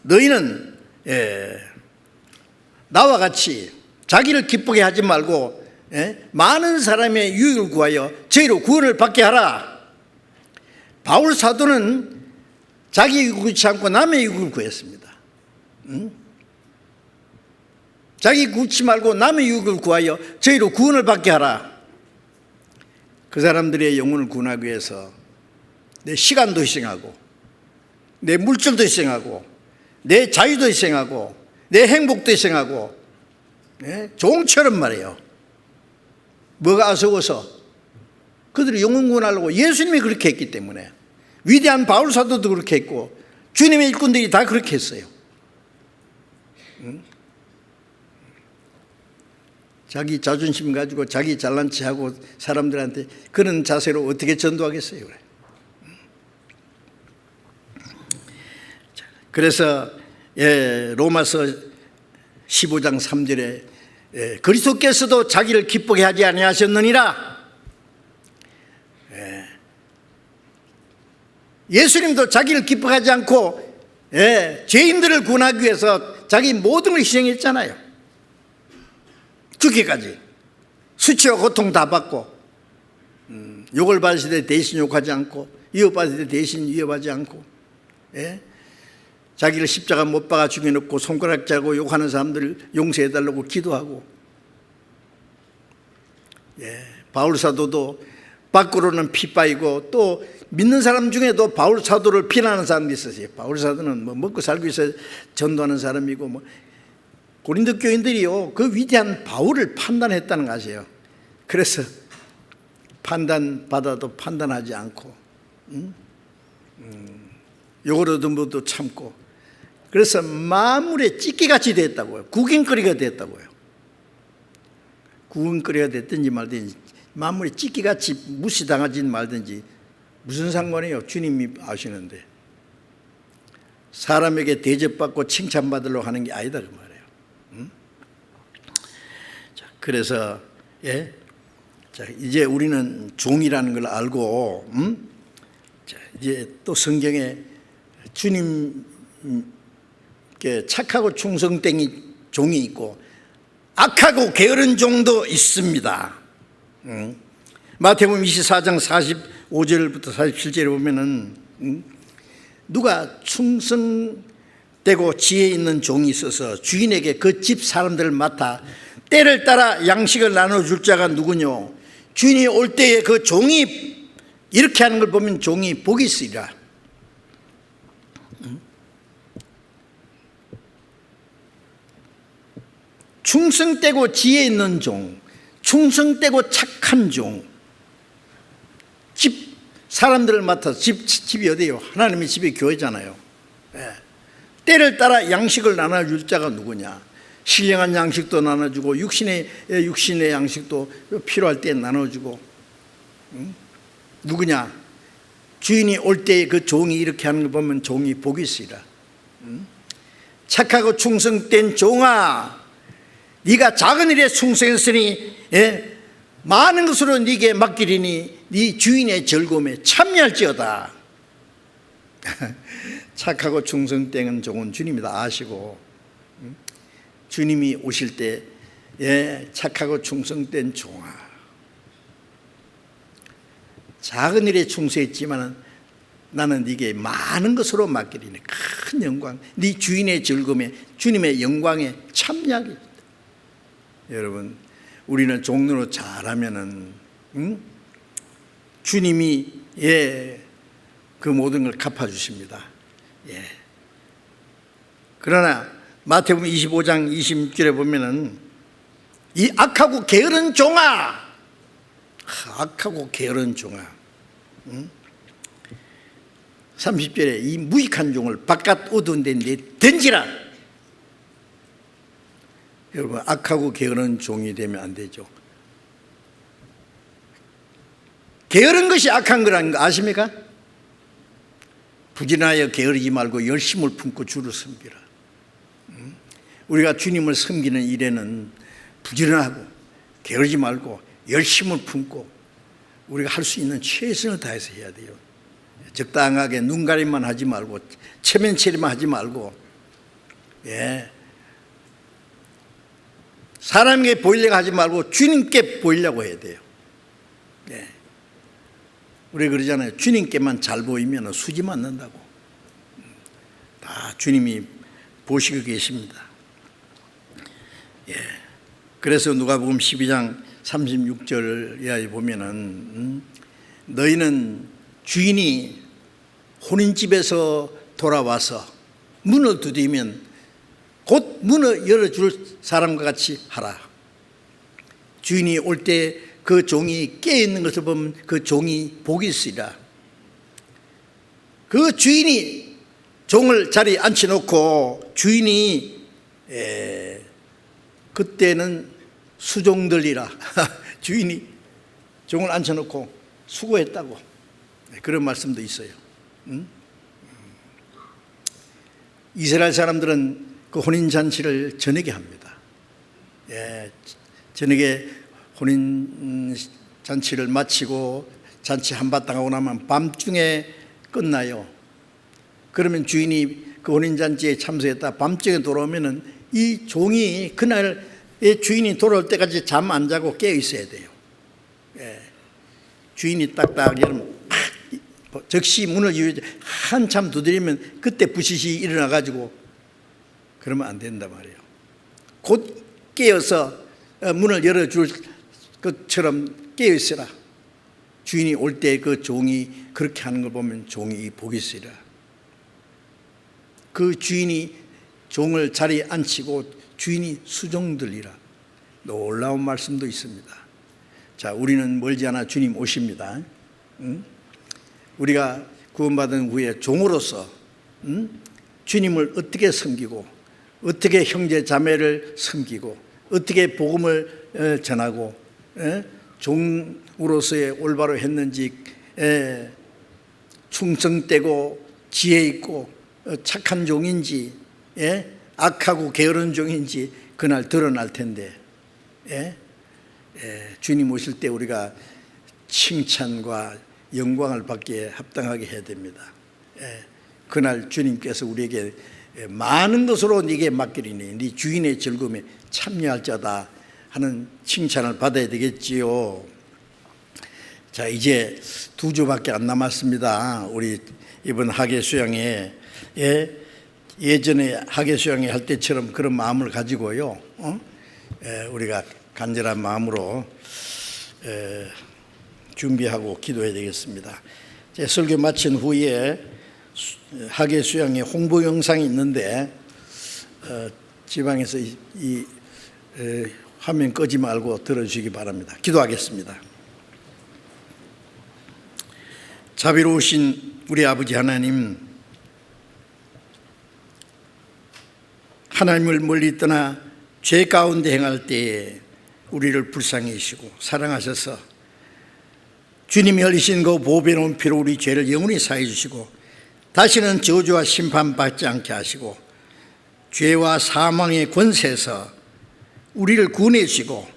너희는 나와 같이 자기를 기쁘게 하지 말고 많은 사람의 유익을 구하여 저희로 구원을 받게 하라. 바울 사도는 자기 유익을 구하지 않고 남의 유익을 구했습니다. 자기 구치 말고 남의 유익을 구하여 저희로 구원을 받게 하라. 그 사람들의 영혼을 구원하기 위해서 내 시간도 희생하고 내 물질도 희생하고 내 자유도 희생하고 내 행복도 희생하고 종처럼 말이에요. 뭐가 아쉬워서 그들이 영혼 구원하려고 예수님이 그렇게 했기 때문에 위대한 바울 사도도 그렇게 했고 주님의 일꾼들이 다 그렇게 했어요. 자기 자존심 가지고 자기 잘난 체하고 사람들한테 그런 자세로 어떻게 전도하겠어요? 그래서 로마서 15장 3절에 그리스도께서도 자기를 기쁘게 하지 아니하셨느니라. 예수님도 자기를 기뻐하지 않고 죄인들을 구원하기 위해서 자기 모든 걸 희생했잖아요. 죽기까지. 수치와 고통 다 받고, 욕을 받으실 때 대신 욕하지 않고, 위협받을 때 대신 위협하지 않고, 자기를 십자가 못 박아 죽여놓고 손가락 자고 욕하는 사람들을 용서해달라고 기도하고, 바울 사도도 밖으로는 피 빠이고 또 믿는 사람 중에도 바울 사도를 비난하는 사람이 있었어요. 바울 사도는 뭐 먹고 살기 위해서 전도하는 사람이고, 뭐 고린도 교인들이요 그 위대한 바울을 판단했다는 거 아세요? 그래서 판단받아도 판단하지 않고, 욕을 얻은 것도 참고, 그래서 마물에 찢기같이 됐다고요. 구김거리가 됐다고요. 구김거리가 됐든지 말든지, 마물에 찢기같이 무시당하진 말든지 무슨 상관이에요? 주님이 아시는데. 사람에게 대접받고 칭찬받으려고 하는 게 아니다 그 말이에요. 자, 그래서 자, 이제 우리는 종이라는 걸 알고, 자, 이제 또 성경에 주님께 착하고 충성된 종이 있고 악하고 게으른 종도 있습니다. 마태복음 24장 45절부터 47절에 보면은 누가 충성되고 지혜 있는 종이 있어서 주인에게 그 집 사람들을 맡아 때를 따라 양식을 나눠줄 자가 누구뇨? 주인이 올 때에 그 종이 이렇게 하는 걸 보면 종이 복이 있으리라. 충성되고 지혜 있는 종, 충성되고 착한 종, 집 사람들을 맡아서 집이 어디예요? 하나님의 집이 교회잖아요. 때를 따라 양식을 나눠줄 자가 누구냐? 신령한 양식도 나눠주고 육신의 양식도 필요할 때 나눠주고, 누구냐? 주인이 올 때에 그 종이 이렇게 하는 걸 보면 종이 복이 있으리라. 착하고 충성된 종아, 네가 작은 일에 충성했으니 많은 것으로 네게 맡기리니 네 주인의 즐거움에 참여할지어다. 착하고 충성된 종은 주님이 다 아시고, 주님이 오실 때 착하고 충성된 종아, 작은 일에 충성했지만 나는 네게 많은 것으로 맡기리니 큰 영광, 네 주인의 즐거움에 주님의 영광에 참여하겠다. 여러분, 우리는 종로로 잘하면은 주님이 그 모든 걸 갚아주십니다. 그러나 마태복음 25장 26절에 보면은 이 악하고 게으른 종아, 악하고 게으른 종아, 30절에 이 무익한 종을 바깥 어두운 데 던지라. 여러분, 악하고 게으른 종이 되면 안 되죠. 게으른 것이 악한 거라는 거 아십니까? 부지런하여 게으르지 말고 열심을 품고 주를 섬기라. 우리가 주님을 섬기는 일에는 부지런하고 게으르지 말고 열심을 품고 우리가 할 수 있는 최선을 다해서 해야 돼요. 적당하게 눈가림만 하지 말고 체면체리만 하지 말고, 사람에게 보이려고 하지 말고 주님께 보이려고 해야 돼요. 우리 그러잖아요. 주님께만 잘 보이면 수지 맞는다고. 다 주님이 보시고 계십니다. 그래서 누가복음 12장 36절에 보면은 너희는 주인이 혼인집에서 돌아와서 문을 두드리면 곧 문을 열어줄 사람과 같이 하라. 주인이 올 때 그 종이 깨어있는 것을 보면 그 종이 복이 있으리라. 그 주인이 종을 자리에 앉혀놓고 주인이 그때는 수종들이라 주인이 종을 앉혀놓고 수고했다고 그런 말씀도 있어요. 이스라엘 사람들은 그 혼인잔치를 저녁에 합니다. 저녁에 혼인잔치를 마치고 잔치 한바탕 하고 나면 밤중에 끝나요. 그러면 주인이 그 혼인잔치에 참석했다 밤중에 돌아오면은 이 종이 그날 주인이 돌아올 때까지 잠 안 자고 깨어 있어야 돼요. 주인이 딱딱 이러면 즉시 문을 한참 두드리면 그때 부시시 일어나 가지고 그러면 안 된단 말이에요. 곧 깨어서 문을 열어줄 것처럼 깨어 있으라. 주인이 올 때 그 종이 그렇게 하는 걸 보면 종이 복이 있으리라. 그 주인이 종을 자리에 앉히고 주인이 수종들리라. 놀라운 말씀도 있습니다. 자, 우리는 멀지 않아 주님 오십니다. 우리가 구원받은 후에 종으로서 주님을 어떻게 섬기고 어떻게 형제 자매를 섬기고 어떻게 복음을 전하고 종으로서의 올바로 했는지 충성되고 지혜 있고 착한 종인지 악하고 게으른 종인지 그날 드러날 텐데 주님 오실 때 우리가 칭찬과 영광을 받기에 합당하게 해야 됩니다. 그날 주님께서 우리에게 많은 것으로 네게 맡기리니 네 주인의 즐거움에 참여할 자다 하는 칭찬을 받아야 되겠지요. 자, 이제 2주밖에 안 남았습니다. 우리 이번 학예 수양회 예전에 학예 수양회 할 때처럼 그런 마음을 가지고요. 우리가 간절한 마음으로 준비하고 기도해야 되겠습니다. 제 설교 마친 후에 학예 수양회 홍보 영상이 있는데 지방에서 이 화면 끄지 말고 들어주시기 바랍니다. 기도하겠습니다. 자비로우신 우리 아버지 하나님, 하나님을 멀리 떠나 죄 가운데 행할 때에 우리를 불쌍히 여기시고 사랑하셔서 주님이 흘리신 그 보배로운 피로 우리 죄를 영원히 사해 주시고 다시는 저주와 심판받지 않게 하시고 죄와 사망의 권세에서 우리를 구원해 주시고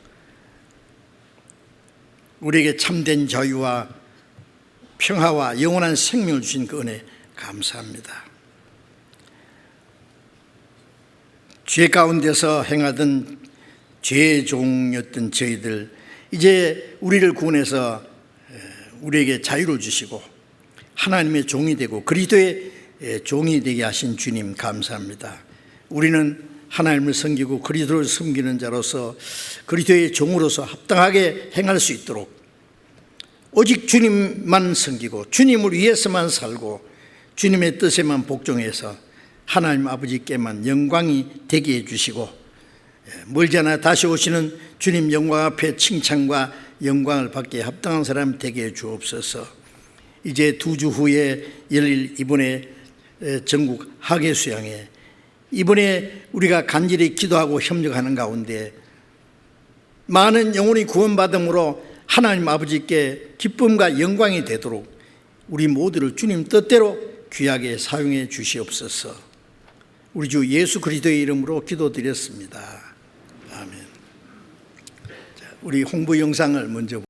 우리에게 참된 자유와 평화와 영원한 생명을 주신 그 은혜 감사합니다. 죄 가운데서 행하던 죄의 종이었던 저희들 이제 우리를 구원해서 우리에게 자유를 주시고 하나님의 종이 되고 그리스도의 종이 되게 하신 주님 감사합니다. 우리는 하나님을 섬기고 그리스도를 섬기는 자로서 그리스도의 종으로서 합당하게 행할 수 있도록 오직 주님만 섬기고 주님을 위해서만 살고 주님의 뜻에만 복종해서 하나님 아버지께만 영광이 되게 해주시고 멀지 않아 다시 오시는 주님 영광 앞에 칭찬과 영광을 받기에 합당한 사람 되게 해 주옵소서. 이제 2주 후에 열릴 이번에 전국 학예 수양회 이번에 우리가 간절히 기도하고 협력하는 가운데 많은 영혼이 구원받음으로 하나님 아버지께 기쁨과 영광이 되도록 우리 모두를 주님 뜻대로 귀하게 사용해 주시옵소서. 우리 주 예수 그리스도의 이름으로 기도드렸습니다. 아멘. 자, 우리 홍보 영상을 먼저